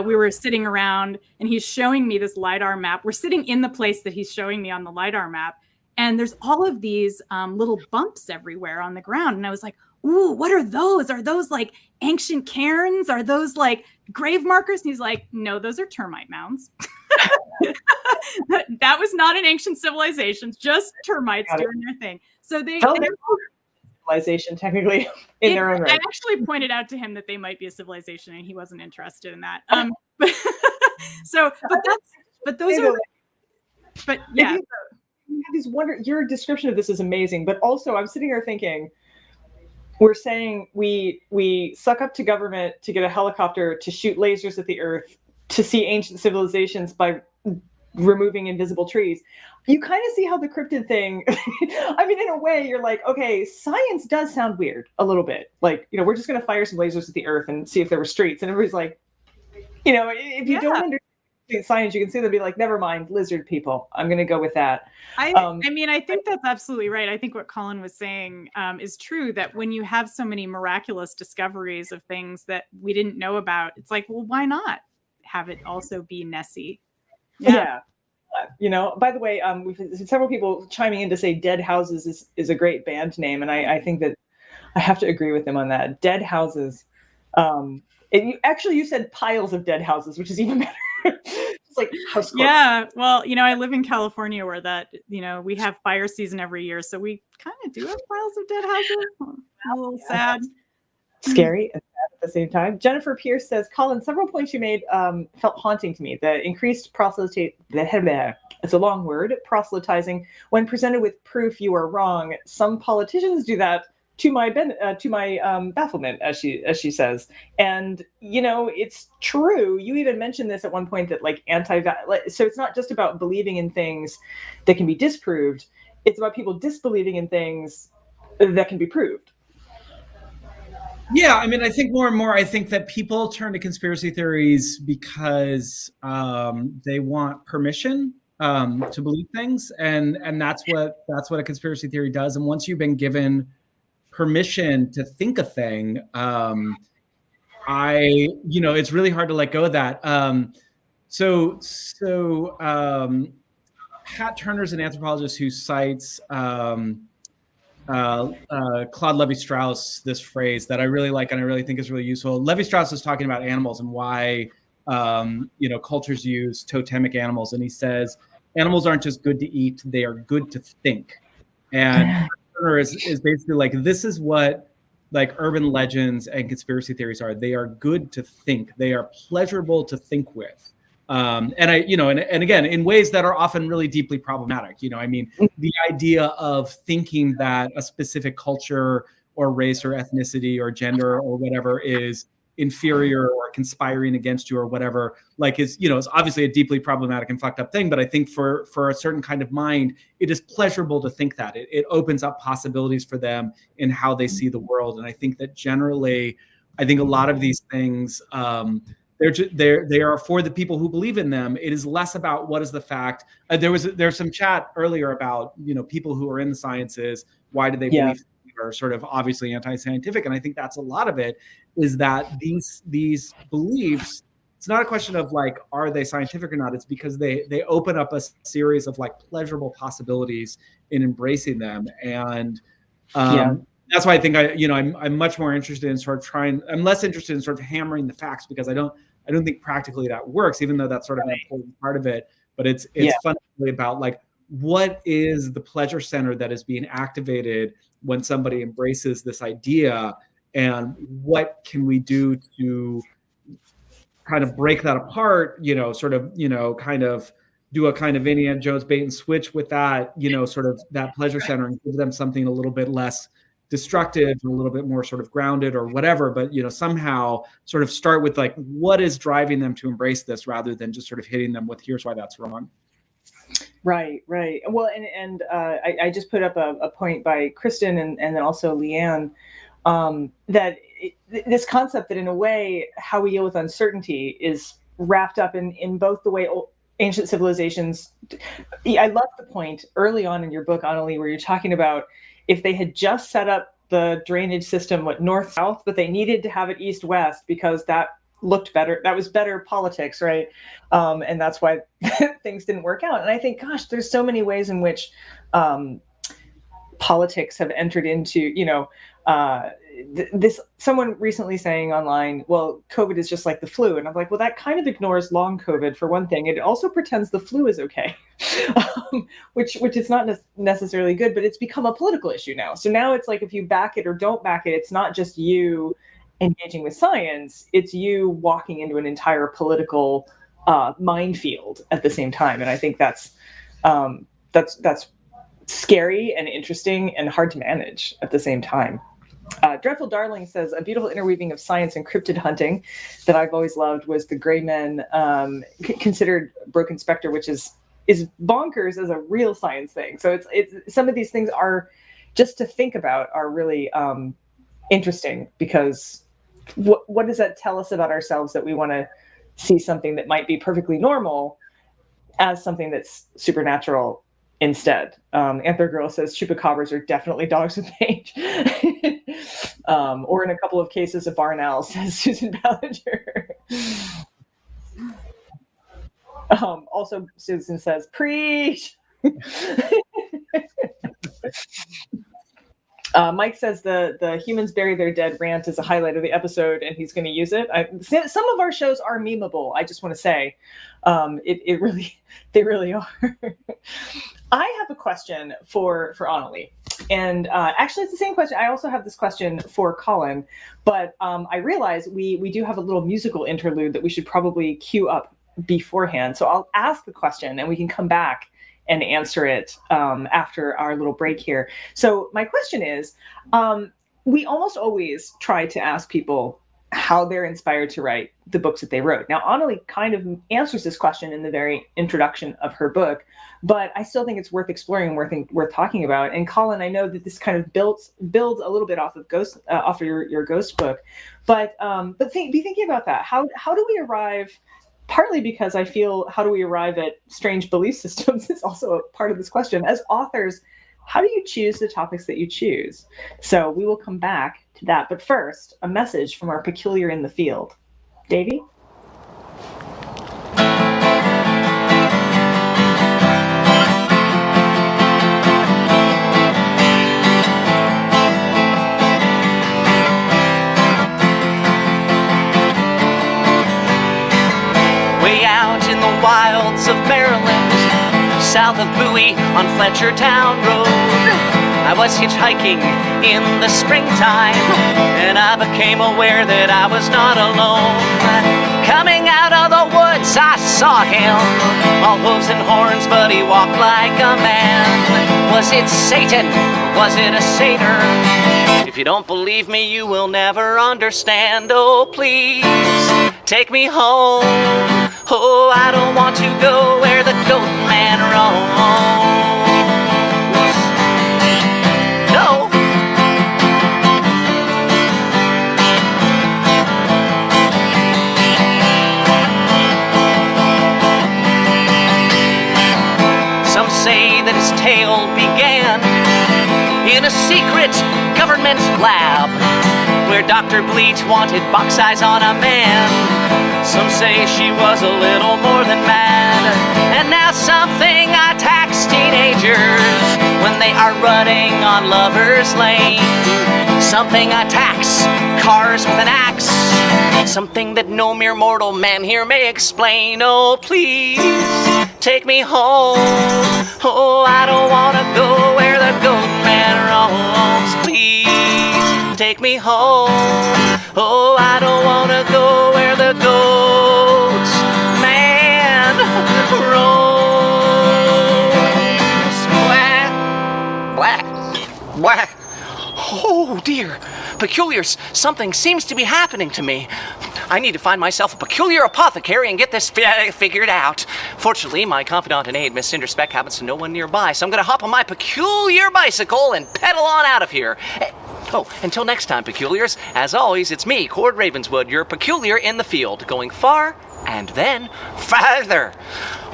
we were sitting around and he's showing me this LiDAR map. We're sitting in the place that he's showing me on the LiDAR map. And there's all of these little bumps everywhere on the ground. And I was like, ooh, what are those? Are those like ancient cairns? Are those like grave markers? And he's like, no, those are termite mounds. That was not an ancient civilization, just termites doing their thing. So they civilization technically in their own right. I actually pointed out to him that they might be a civilization, and he wasn't interested in that. But yeah. You have these your description of this is amazing, but also I'm sitting here thinking, we're saying we suck up to government to get a helicopter to shoot lasers at the earth to see ancient civilizations by removing invisible trees. You kind of see how the cryptid thing, I mean, in a way, you're like, okay, science does sound weird a little bit. Like, we're just going to fire some lasers at the earth and see if there were streets. And everybody's like, if you don't understand science, you can see they'll be like, never mind, lizard people. I'm going to go with that. I mean, I think that's absolutely right. I think what Colin was saying is true, that when you have so many miraculous discoveries of things that we didn't know about, it's like, well, why not have it also be Nessie? Yeah. By the way, we've had several people chiming in to say Dead Houses is a great band name. And I think that I have to agree with them on that. Dead Houses. You said piles of dead houses, which is even better. It's like house. Yeah. Well, I live in California where we have fire season every year. So we kind of do have piles of dead houses. A little sad. Scary and sad at the same time. Jennifer Pierce says, Colin, several points you made felt haunting to me. The increased it's a long word, proselytizing. When presented with proof you are wrong, some politicians do that to my bafflement, as she says. And it's true. You even mentioned this at one point that so it's not just about believing in things that can be disproved. It's about people disbelieving in things that can be proved. Yeah, I mean, I think more and more, I think that people turn to conspiracy theories because they want permission to believe things, and that's what a conspiracy theory does. And once you've been given permission to think a thing, it's really hard to let go of that. Pat Turner's an anthropologist who cites Claude Levi-Strauss, this phrase that I really like and I really think is really useful. Levi-Strauss is talking about animals and why cultures use totemic animals, and he says animals aren't just good to eat, they are good to think. And Turner is basically like, this is what like urban legends and conspiracy theories are. They are good to think, they are pleasurable to think with. And again, in ways that are often really deeply problematic. I mean, the idea of thinking that a specific culture or race or ethnicity or gender or whatever is inferior or conspiring against you or whatever, is obviously a deeply problematic and fucked up thing. But I think for a certain kind of mind, it is pleasurable to think that. It opens up possibilities for them in how they see the world. And I think that generally, a lot of these things, they are for the people who believe in them. It is less about what is the fact. There's some chat earlier about people who are in the sciences. Why do they believe are sort of obviously anti-scientific? And I think that's a lot of it. Is that these beliefs? It's not a question of are they scientific or not. It's because they open up a series of pleasurable possibilities in embracing them. And that's why I think I'm much more interested in I'm less interested in sort of hammering the facts, because I don't think practically that works, even though that's sort of an important part of it. But it's fundamentally about what is the pleasure center that is being activated when somebody embraces this idea, and what can we do to kind of break that apart, kind of do a kind of Indiana Jones bait and switch with that, sort of that pleasure center, and give them something a little bit less destructive and a little bit more sort of grounded or whatever, but somehow sort of start with like what is driving them to embrace this rather than just sort of hitting them with here's why that's wrong. Right. Well, and I just put up a point by Kristen and then also Leanne, that this concept that in a way how we deal with uncertainty is wrapped up in both the way ancient civilizations. I love the point early on in your book, Annalee, where you're talking about if they had just set up the drainage system north-south, but they needed to have it east-west because that looked better. That was better politics, right? And that's why things didn't work out. And I think, gosh, there's so many ways in which politics have entered into, this. Someone recently saying online, well, COVID is just like the flu. And I'm like, well, that kind of ignores long COVID for one thing. It also pretends the flu is okay, which is not necessarily good, but it's become a political issue now. So now it's like, if you back it or don't back it, it's not just you engaging with science, it's you walking into an entire political minefield at the same time. And I think that's scary and interesting and hard to manage at the same time. Dreadful Darling says, a beautiful interweaving of science and cryptid hunting that I've always loved was the Gray Men considered Broken Spectre, which is bonkers as a real science thing. So it's some of these things are just to think about are really interesting, because what does that tell us about ourselves that we want to see something that might be perfectly normal as something that's supernatural instead? Anther Girl says chupacabras are definitely dogs with mange. Or in a couple of cases, a barn owl, says Susan Ballinger. Also, Susan says, preach. Mike says the humans bury their dead rant is a highlight of the episode, and he's going to use it. Some of our shows are memeable. I just want to say, they really are. I have a question for Annalee, and actually it's the same question. I also have this question for Colin, but I realize we do have a little musical interlude that we should probably queue up beforehand. So I'll ask the question, and we can come back and answer it after our little break here. So my question is, we almost always try to ask people how they're inspired to write the books that they wrote. Now, Annalee kind of answers this question in the very introduction of her book, but I still think it's worth exploring and worth talking about. And Colin, I know that this kind of builds a little bit off of your Ghost book, but be thinking about that. How do we arrive? Partly because I feel, how do we arrive at strange belief systems is also a part of this question. As authors, how do you choose the topics that you choose? So we will come back to that. But first, a message from our peculiar in the field. Davey? Wilds of Maryland, south of Bowie on Fletchertown Road. I was hitchhiking in the springtime, and I became aware that I was not alone. Coming out of the woods, I saw him, all hooves and horns, but he walked like a man. Was it Satan? Was it a satyr? If you don't believe me, you will never understand. Oh, please, take me home. Oh, I don't want to go where the goat man roams. No. Some say that his tale began in a secret government lab where Dr. Bleach wanted box eyes on a man. Some say she was a little more than mad, and now something attacks teenagers when they are running on Lover's Lane. Something attacks cars with an axe, something that no mere mortal man here may explain. Oh, please, take me home. Oh, I don't want to go where the goat man roams. Please, take me home. Oh, I don't want to go where the goat man roams. Whack, whack, whack. Oh dear, peculiars, something seems to be happening to me. I need to find myself a peculiar apothecary and get this figured out. Fortunately, my confidant and aide, Miss Cinder Speck, happens to know one nearby, so I'm gonna hop on my peculiar bicycle and pedal on out of here. Oh, until next time, peculiars, as always, it's me, Cord Ravenswood, your peculiar in the field, going far and then farther.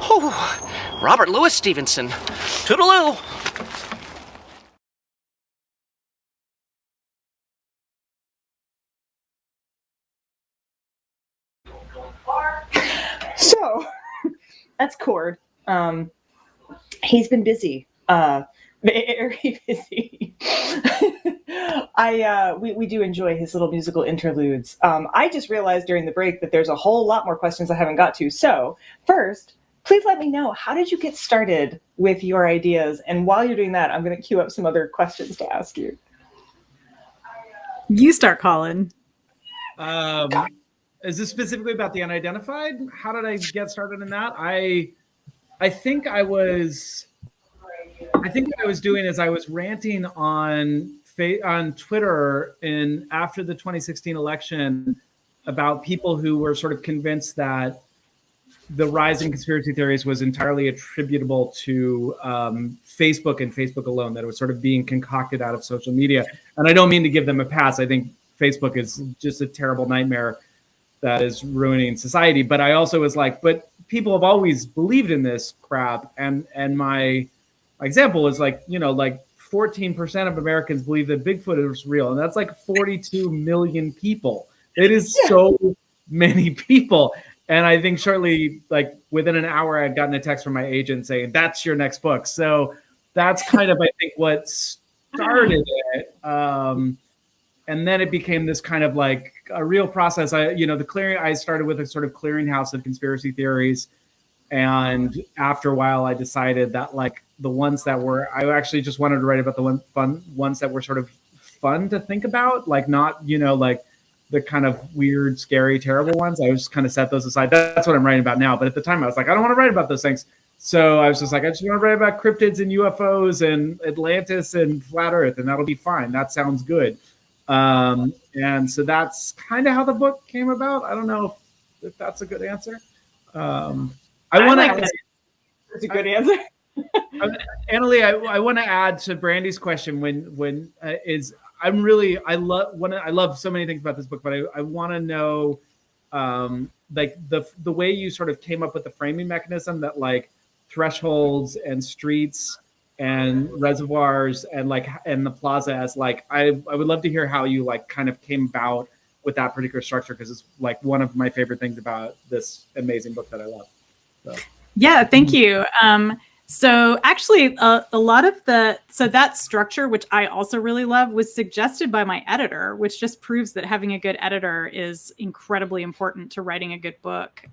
Oh, Robert Louis Stevenson. Toodaloo. So that's Cord. He's been busy, very busy. We do enjoy his little musical interludes. I just realized during the break that there's a whole lot more questions I haven't got to. So first, please let me know, how did you get started with your ideas? And while you're doing that, I'm going to queue up some other questions to ask you. You start, Colin. Is this specifically about the unidentified? How did I get started in that? I think I was doing is I was ranting on Twitter after the 2016 election about people who were sort of convinced that the rise in conspiracy theories was entirely attributable to Facebook and Facebook alone, that it was sort of being concocted out of social media. And I don't mean to give them a pass. I think Facebook is just a terrible nightmare that is ruining society. But I also was like, but people have always believed in this crap. And my example is like, 14% of Americans believe that Bigfoot is real. And that's like 42 million people. It is so many people. And I think shortly, like within an hour, I'd gotten a text from my agent saying, that's your next book. So that's kind of, I think, what started it. And then it became this kind of like a real process. I started with a sort of clearinghouse of conspiracy theories. And after a while, I decided that like the ones that I actually just wanted to write about the ones that were sort of fun to think about, like not, like the kind of weird, scary, terrible ones. I just kind of set those aside. That's what I'm writing about now. But at the time I was like, I don't want to write about those things. So I was just like, I just want to write about cryptids and UFOs and Atlantis and flat Earth, and that'll be fine. That sounds good. And so that's kind of how the book came about. I don't know if that's a good answer. That's a good answer. Annalee, I want to add to Brandy's question. I love so many things about this book, but I want to know, like the way you sort of came up with the framing mechanism that like thresholds and streets and reservoirs and the plaza as like, I would love to hear how you like kind of came about with that particular structure, because it's like one of my favorite things about this amazing book that I love. So. Yeah, thank you. So actually, a lot of that structure, which I also really love, was suggested by my editor, which just proves that having a good editor is incredibly important to writing a good book.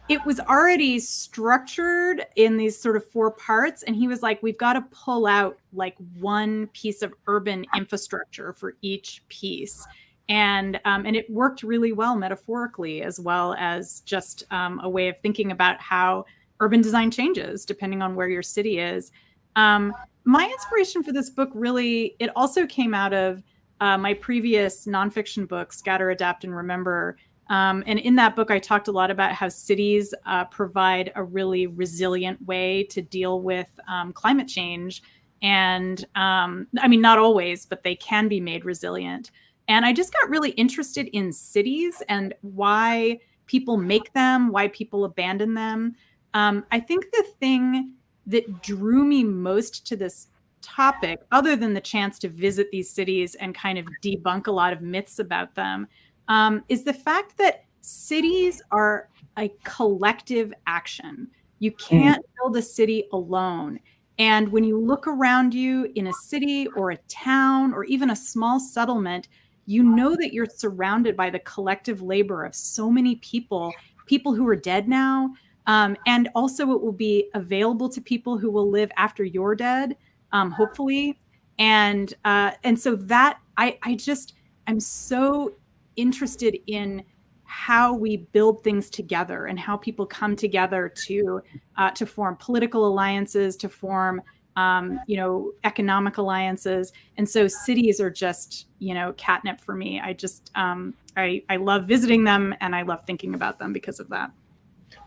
It was already structured in these sort of 4 parts. And he was like, we've got to pull out like one piece of urban infrastructure for each piece. And it worked really well metaphorically, as well as just a way of thinking about how urban design changes depending on where your city is. My inspiration for this book it also came out of my previous nonfiction book, Scatter, Adapt, and Remember. And in that book, I talked a lot about how cities provide a really resilient way to deal with climate change. And not always, but they can be made resilient. And I just got really interested in cities and why people make them, why people abandon them. I think the thing that drew me most to this topic, other than the chance to visit these cities and kind of debunk a lot of myths about them, is the fact that cities are a collective action. You can't build a city alone. And when you look around you in a city or a town or even a small settlement, you know that you're surrounded by the collective labor of so many people who are dead now. And also it will be available to people who will live after you're dead, hopefully. And so that I'm so interested in how we build things together and how people come together to form political alliances, to form economic alliances. And so cities are just, catnip for me. I just, I love visiting them, and I love thinking about them because of that.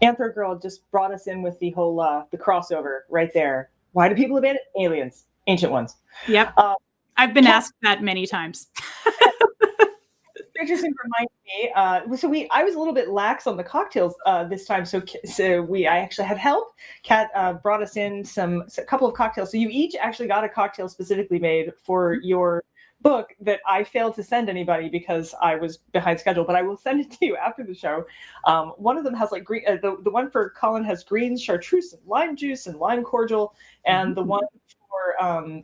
Anthro Girl just brought us in with the whole, the crossover right there. Why do people abandon aliens? Ancient ones. Yep. I've been asked that many times. Interesting reminds me. I was a little bit lax on the cocktails this time, so I actually had help. Kat brought us in a couple of cocktails. So you each actually got a cocktail specifically made for your book that I failed to send anybody because I was behind schedule, but I will send it to you after the show. One of them has like green. The one for Colin has greens, chartreuse, and lime juice, and lime cordial, and the one for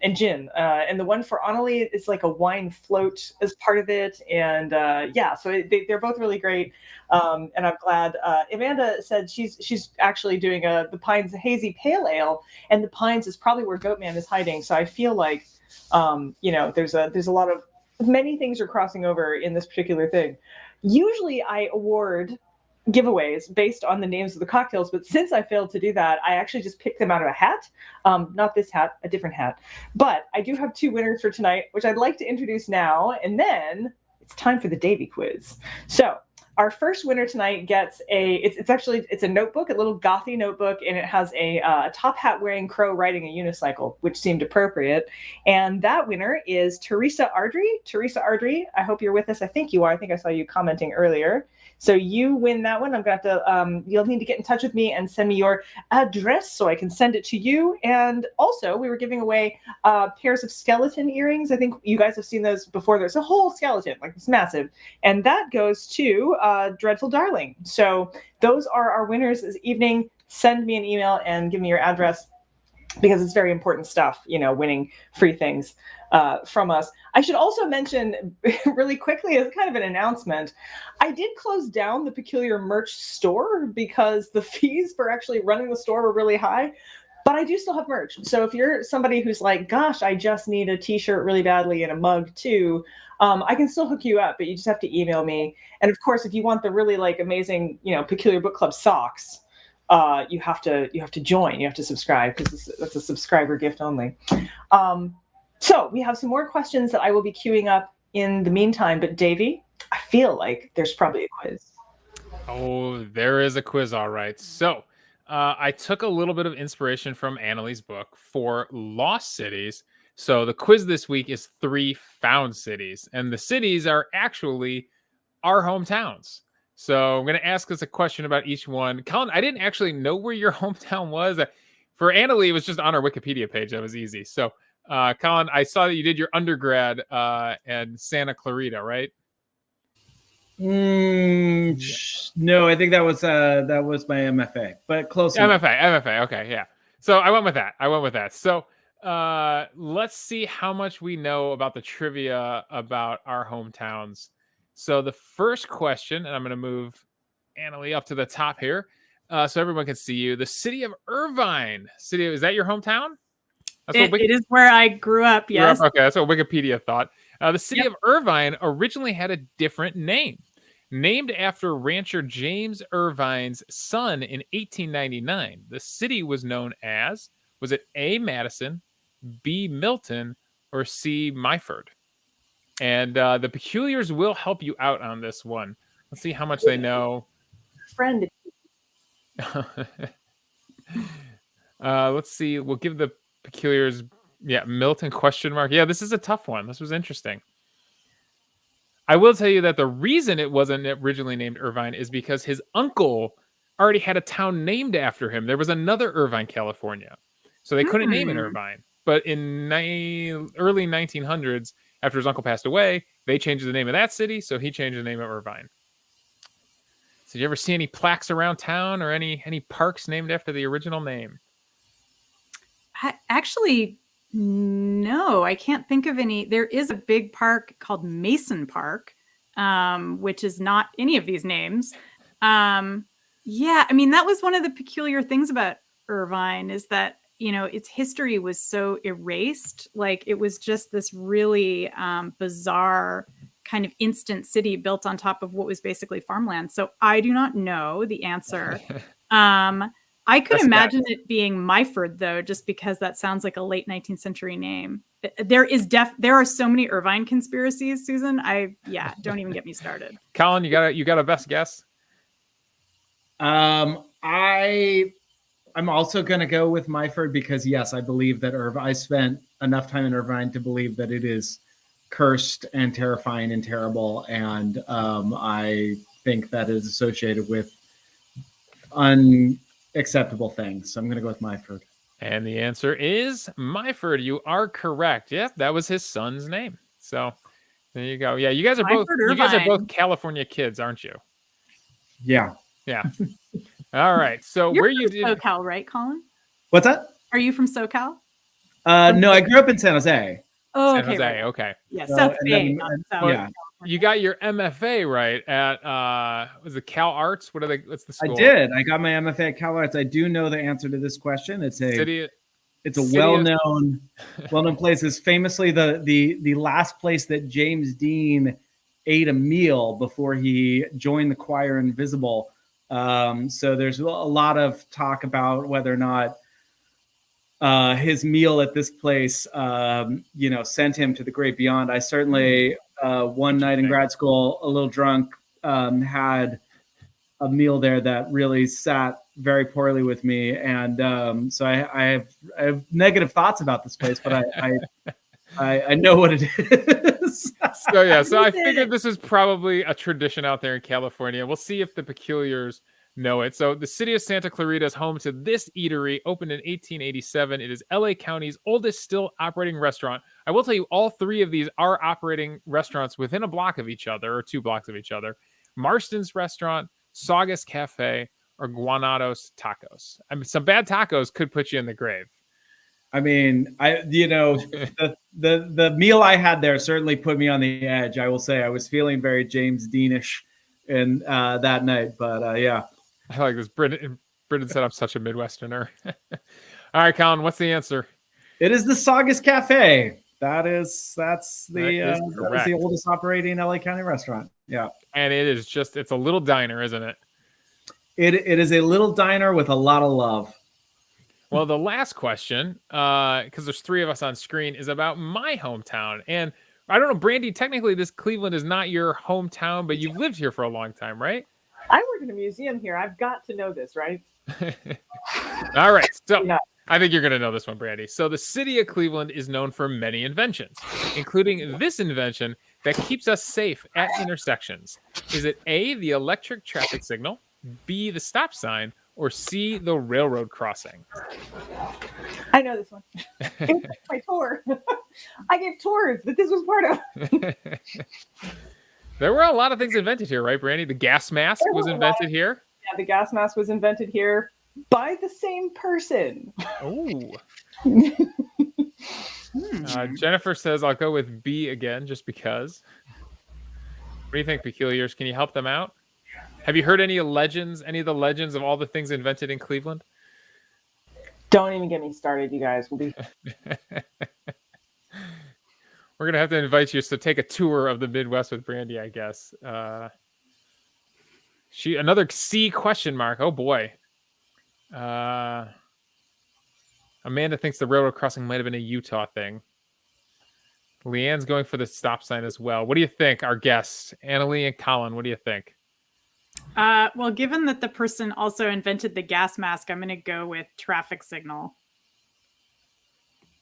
and gin, and the one for Annalee is like a wine float as part of it, and so they're both really great, and I'm glad. Amanda said she's actually doing the Pines Hazy Pale Ale, and the Pines is probably where Goatman is hiding. So I feel like there's a lot of many things are crossing over in this particular thing. Usually I award giveaways based on the names of the cocktails, but since I failed to do that, I actually just picked them out of a hat. Not this hat, a different hat. But I do have 2 winners for tonight, which I'd like to introduce now, and then it's time for the Davey quiz. So our first winner tonight gets it's a notebook, a little gothy notebook, and it has a top hat wearing crow riding a unicycle, which seemed appropriate. And that winner is Teresa Ardrey. Teresa Ardrey, I hope you're with us. I think you are. I think I saw you commenting earlier. So you win that one. I'm going to have to, you'll need to get in touch with me and send me your address so I can send it to you. And also, we were giving away pairs of skeleton earrings. I think you guys have seen those before. There's a whole skeleton, like it's massive. And that goes to Dreadful Darling. So those are our winners this evening. Send me an email and give me your address, because it's very important stuff, winning free things from us. I should also mention really quickly as kind of an announcement, I did close down the Peculiar merch store because the fees for actually running the store were really high, but I do still have merch. So if you're somebody who's like, gosh, I just need a t-shirt really badly and a mug too, I can still hook you up, but you just have to email me. And of course, if you want the really amazing, Peculiar Book Club socks, you have to join. You have to subscribe, because that's a subscriber gift only. So we have some more questions that I will be queuing up in the meantime. But Davey, I feel like there's probably a quiz. Oh, there is a quiz, all right. So I took a little bit of inspiration from Annalee's book for lost cities. So the quiz this week is 3 found cities, and the cities are actually our hometowns. So I'm going to ask us a question about each one. Colin, I didn't actually know where your hometown was. For Annalee, it was just on our Wikipedia page. That was easy. So, Colin, I saw that you did your undergrad in Santa Clarita, right? No, I think that was my MFA, but close enough. MFA. Okay, yeah. So I went with that. So let's see how much we know about the trivia about our hometowns. So the first question, and I'm going to move Annalee up to the top here so everyone can see you. The city of Irvine. Is that your hometown? It is where I grew up, yes. Okay, that's what Wikipedia thought. The city of Irvine originally had a different name. Named after rancher James Irvine's son in 1899, the city was known as, was it A, Madison, B, Milton, or C, Myford? And the Peculiars will help you out on this one. Let's see how much they know. Friend. Let's see. We'll give the Peculiars, Milton ? Yeah, this is a tough one. This was interesting. I will tell you that the reason it wasn't originally named Irvine is because his uncle already had a town named after him. There was another Irvine, California. So they couldn't name it Irvine. But in early 1900s, after his uncle passed away, they changed the name of that city, so he changed the name of Irvine. So did you ever see any plaques around town or any parks named after the original name? Actually, no, I can't think of any. There is a big park called Mason Park, which is not any of these names. That was one of the peculiar things about Irvine, is that, its history was so erased. Like, it was just this really bizarre kind of instant city built on top of what was basically farmland. So I do not know the answer. I could That's imagine it being Myford, though, just because that sounds like a late 19th century name. There are so many Irvine conspiracies, Susan. Don't even get me started. Colin, you got a best guess? I'm also going to go with Myford because, yes, I believe that I spent enough time in Irvine to believe that it is cursed and terrifying and terrible. And I think that is associated with unacceptable things. So I'm going to go with Myford. And the answer is Myford. You are correct. Yep, that was his son's name. So there you go. Yeah, you guys are both California kids, aren't you? Yeah. Yeah. All right. So You're where you from SoCal, right, Colin? What's that? Are you from SoCal? No, I grew up in San Jose. Oh, San okay. Jose. Right. Okay. Yeah, South Bay. Yeah. You got your MFA right at was it Cal Arts? What's the school? I did. I got my MFA at Cal Arts. I do know the answer to this question. It's a well-known place. It's famously the last place that James Dean ate a meal before he joined the choir Invisible. So there's a lot of talk about whether or not his meal at this place, sent him to the great beyond. I certainly, one night in grad school, a little drunk, had a meal there that really sat very poorly with me. And so I have negative thoughts about this place, but I know what it is. So I figured this is probably a tradition out there in California. We'll see if the peculiars know it. So the city of Santa Clarita is home to this eatery, opened in 1887. It is LA County's oldest still operating restaurant. I will tell you, all three of these are operating restaurants within a block of each other, or 2 blocks of each other. Marston's Restaurant, Saugus Cafe, or Guanados Tacos. I mean, some bad tacos could put you in the grave. I mean, the meal I had there certainly put me on the edge. I will say I was feeling very James Deanish in that night, but yeah. I like this. Brendan said I'm such a Midwesterner. All right, Colin, what's the answer? It is the Saugus Cafe. That's the oldest operating LA County restaurant. Yeah. And it's a little diner, isn't it? It is a little diner with a lot of love. Well, the last question, because there's 3 of us on screen, is about my hometown. And I don't know, Brandy, technically this Cleveland is not your hometown, but you've lived here for a long time, right? I work in a museum here. I've got to know this, right? All right. So I think you're going to know this one, Brandy. So the city of Cleveland is known for many inventions, including this invention that keeps us safe at intersections. Is it A, the electric traffic signal, B, the stop sign, or C, the railroad crossing? I know this one. It was my tour. I gave tours that this was part of. There were a lot of things invented here, right, Brandy? The gas mask was invented here. Yeah, the gas mask was invented here by the same person. Oh. Jennifer says, I'll go with B again, just because. What do you think, Peculiars? Can you help them out? Have you heard any of the legends of all the things invented in Cleveland? Don't even get me started, you guys. We're going to have to invite you to take a tour of the Midwest with Brandy, I guess. Another C question mark. Oh, boy. Amanda thinks the railroad crossing might have been a Utah thing. Leanne's going for the stop sign as well. What do you think, our guests? Annalee and Colin, what do you think? Well, given that the person also invented the gas mask, I'm going to go with traffic signal.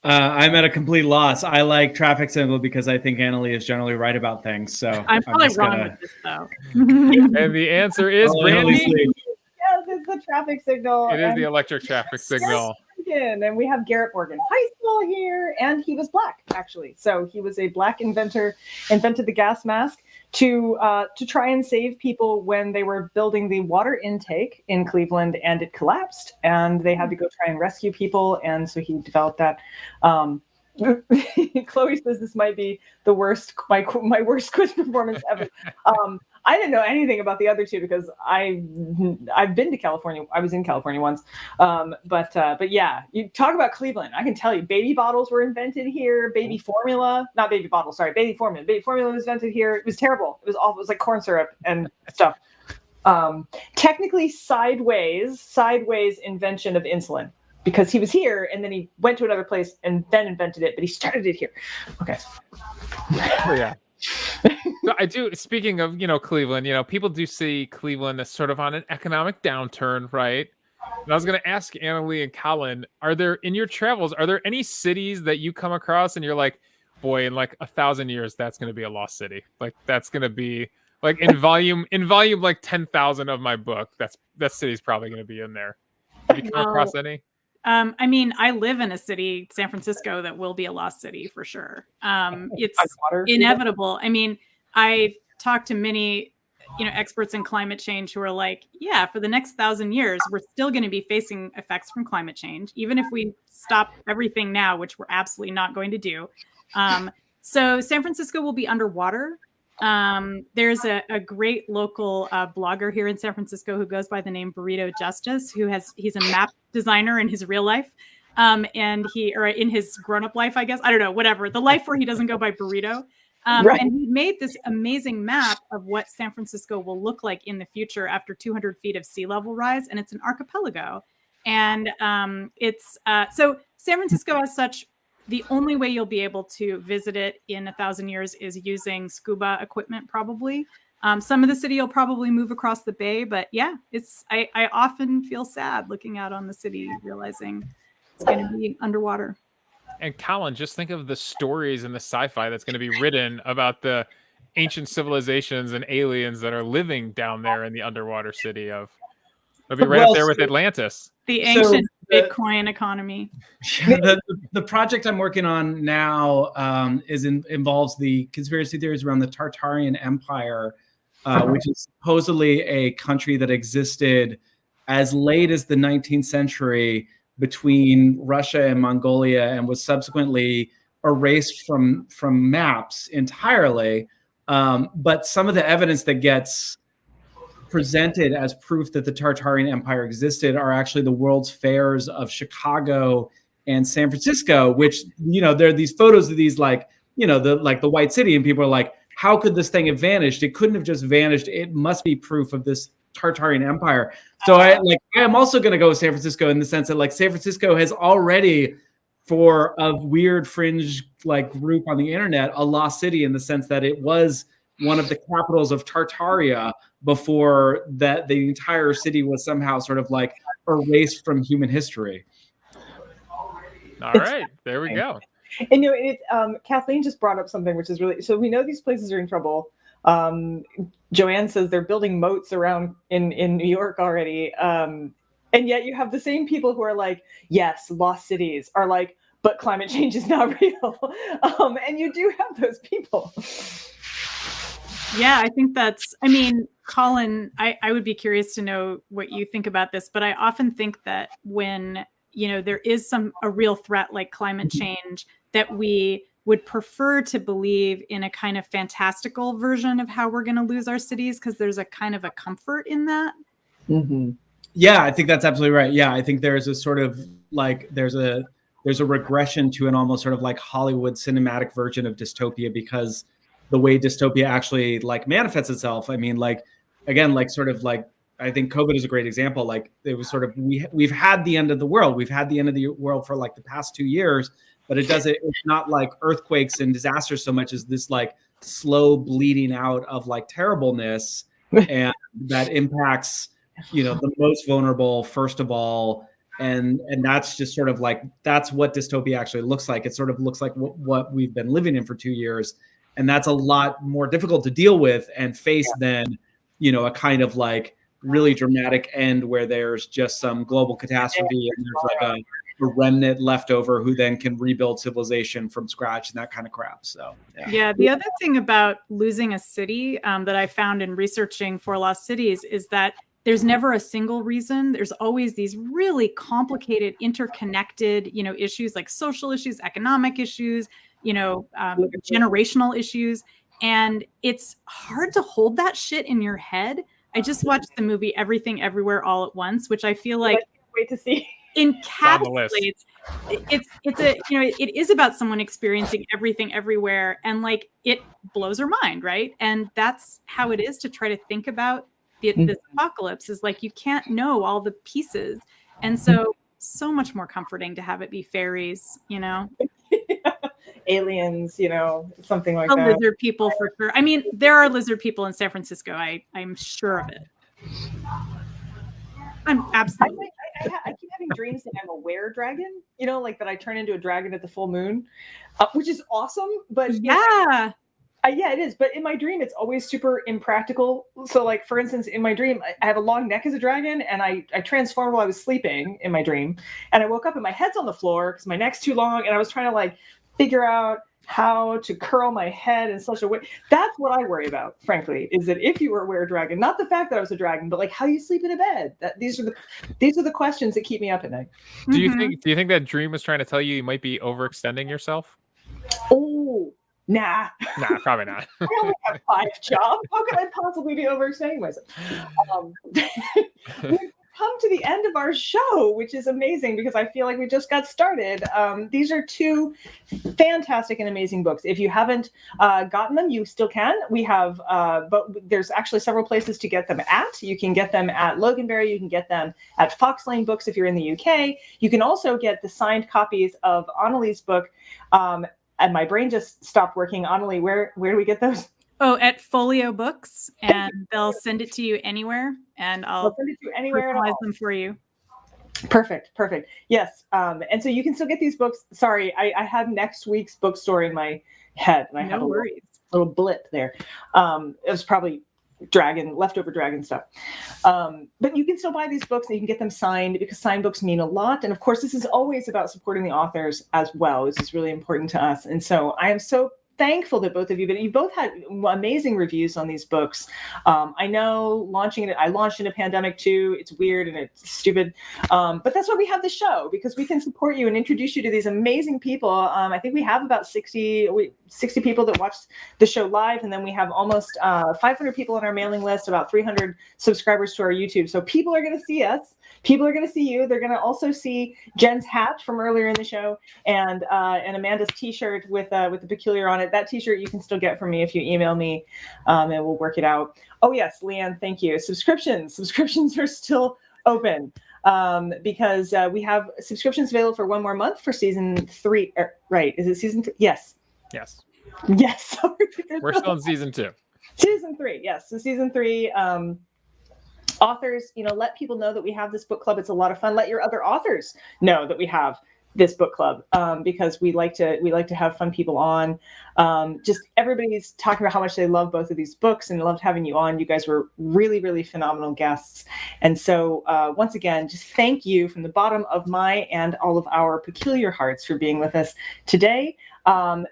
I'm at a complete loss. I like traffic signal because I think Annalee is generally right about things. So I'm probably wrong with this, though. And the answer is Brandy. Yes, it's the traffic signal. It is the electric traffic signal. And we have Garrett Morgan High School here, and he was black, actually. So he was a black inventor, invented the gas mask to try and save people when they were building the water intake in Cleveland, and it collapsed, and they had to go try and rescue people, and so he developed that. Chloe says this might be the worst, my worst quiz performance ever. I didn't know anything about the other two because I've been to California. I was in California once. But yeah, you talk about Cleveland. I can tell you, baby bottles were invented here. Baby formula was invented here. It was terrible. It was awful. It was like corn syrup and stuff. technically sideways invention of insulin, because he was here and then he went to another place and then invented it, but he started it here. Okay. Oh, yeah. So I do. Speaking of, Cleveland, people do see Cleveland as sort of on an economic downturn, right? And I was going to ask Annalee and Colin, in your travels, are there any cities that you come across and you're like, boy, in like 1,000 years, that's going to be a lost city. Like that's going to be like in volume like 10,000 of my book. That city's probably going to be in there. Have you come across any? I mean, I live in a city, San Francisco, that will be a lost city for sure. It's inevitable. I mean, I've talked to many, experts in climate change who are like, yeah, for the next 1,000 years, we're still going to be facing effects from climate change, even if we stop everything now, which we're absolutely not going to do. So San Francisco will be underwater. There's a great local blogger here in San Francisco who goes by the name Burrito Justice, he's a map designer in his real life. And in his grown-up life, I guess, I don't know, whatever, the life where he doesn't go by Burrito. Right. And he made this amazing map of what San Francisco will look like in the future after 200 feet of sea level rise. And it's an archipelago. And so San Francisco as such, the only way you'll be able to visit it in 1,000 years is using scuba equipment, probably. Some of the city will probably move across the bay, but yeah, I often feel sad looking out on the city, realizing it's going to be underwater. And Colin, just think of the stories and the sci-fi that's going to be written about the ancient civilizations and aliens that are living down there in the underwater city of. It'll be right up there with Atlantis. The ancient Bitcoin economy. The project I'm working on now involves the conspiracy theories around the Tartarian Empire, which is supposedly a country that existed as late as the 19th century between Russia and Mongolia, and was subsequently erased from maps entirely. But some of the evidence that gets presented as proof that the Tartarian Empire existed are actually the World's Fairs of Chicago and San Francisco, which, there are these photos of these the White City, and people are like, how could this thing have vanished? It couldn't have just vanished. It must be proof of this Tartarian Empire. So I am also going to go with San Francisco in the sense that San Francisco has already, for a weird fringe group on the internet, a lost city in the sense that it was one of the capitals of Tartaria before that the entire city was somehow sort of erased from human history. All right, there we go. And Kathleen just brought up something which is really, so we know these places are in trouble. Joanne says they're building moats around in New York already. And yet you have the same people who are like, yes, lost cities are but climate change is not real. And you do have those people. Yeah, I think Colin, I would be curious to know what you think about this, but I often think that when, there is a real threat like climate change, that we would prefer to believe in a kind of fantastical version of how we're going to lose our cities, because there's a kind of a comfort in that. Mm-hmm. Yeah, I think that's absolutely right. Yeah, I think there's a sort of there's a regression to an almost sort of Hollywood cinematic version of dystopia, because the way dystopia actually manifests itself. I mean, I think COVID is a great example. It was sort of, we've had the end of the world. We've had the end of the world for the past 2 years, but it's not like earthquakes and disasters so much as this slow bleeding out of terribleness, and that impacts, the most vulnerable first of all. And that's just sort of that's what dystopia actually looks like. It sort of looks like what we've been living in for 2 years. And that's a lot more difficult to deal with and face than, a kind of really dramatic end where there's just some global catastrophe and there's a remnant left over who then can rebuild civilization from scratch and that kind of crap. So, yeah. The other thing about losing a city that I found in researching for lost cities is that there's never a single reason. There's always these really complicated, interconnected, issues like social issues, economic issues, generational issues. And it's hard to hold that shit in your head. I just watched the movie Everything Everywhere All at Once, which I feel like wait to see encapsulates. It is about someone experiencing everything everywhere, and it blows her mind, right? And that's how it is to try to think about this apocalypse is like, you can't know all the pieces. And so much more comforting to have it be fairies, you know? Aliens, you know, something like The that. lizard people for sure. I mean, there are lizard people in San Francisco. I'm sure of it. I'm absolutely. I keep having dreams that I'm a were-dragon, you know, like that I turn into a dragon at the full moon, which is awesome. But yeah. Yeah, it is. But in my dream, it's always super impractical. So, like, for instance, in my dream, I have a long neck as a dragon, and I transformed while I was sleeping in my dream. And I woke up and my head's on the floor because my neck's too long, and I was trying to, like, figure out how to curl my head in such a way. That's what I worry about, frankly, is that if you were a were-dragon, not the fact that I was a dragon, but like how you sleep in a bed. These are the questions that keep me up at night. Do you think that dream was trying to tell you might be overextending yourself? Oh, nah. Nah, probably not. I only have 5 jobs. How could I possibly be overextending myself? We've come to the end of our show, which is amazing because I feel like we just got started. These are 2 fantastic and amazing books. If you haven't gotten them, you still can. We have, but there's actually several places to get them at. You can get them at Loganberry. You can get them at Fox Lane Books if you're in the UK. You can also get the signed copies of Annalee's book. And my brain just stopped working. Annalee, where do we get those? Oh, at Folio Books, and they'll send it to you anywhere, and I'll send it to you anywhere personalize them for you. Perfect. Yes. And so you can still get these books. Sorry, I had next week's bookstore in my head, and I had a little blip there. It was probably leftover dragon stuff. But you can still buy these books and you can get them signed because signed books mean a lot. And of course, this is always about supporting the authors as well. This is really important to us. And so I am so thankful that both of you both had amazing reviews on these books. I know I launched in a pandemic too. It's weird and it's stupid. But that's why we have the show, because we can support you and introduce you to these amazing people. I think we have about 60 people that watch the show live. And then we have almost 500 people on our mailing list, about 300 subscribers to our YouTube. So people are going to see us. People are going to see you. They're going to also see Jen's hat from earlier in the show and Amanda's T-shirt with the peculiar on it. That T-shirt you can still get from me if you email me, and we'll work it out. Oh yes, Leanne, thank you. Subscriptions are still open because we have subscriptions available for 1 more month for season 3. Right? Is it season 3? Yes. Yes. Sorry. We're still in season 2. Season 3. Yes. So season 3. Authors, let people know that we have this book club. It's a lot of fun. Let your other authors know that we have this book club because we like to have fun people on. Just everybody's talking about how much they love both of these books and loved having you on. You guys were really, really phenomenal guests. And so once again, just thank you from the bottom of my and all of our peculiar hearts for being with us today.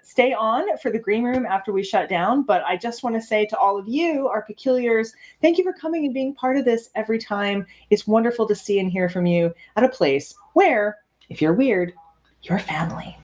Stay on for the green room after we shut down. But I just want to say to all of you, our peculiars, thank you for coming and being part of this every time. It's wonderful to see and hear from you at a place where, if you're weird, you're family.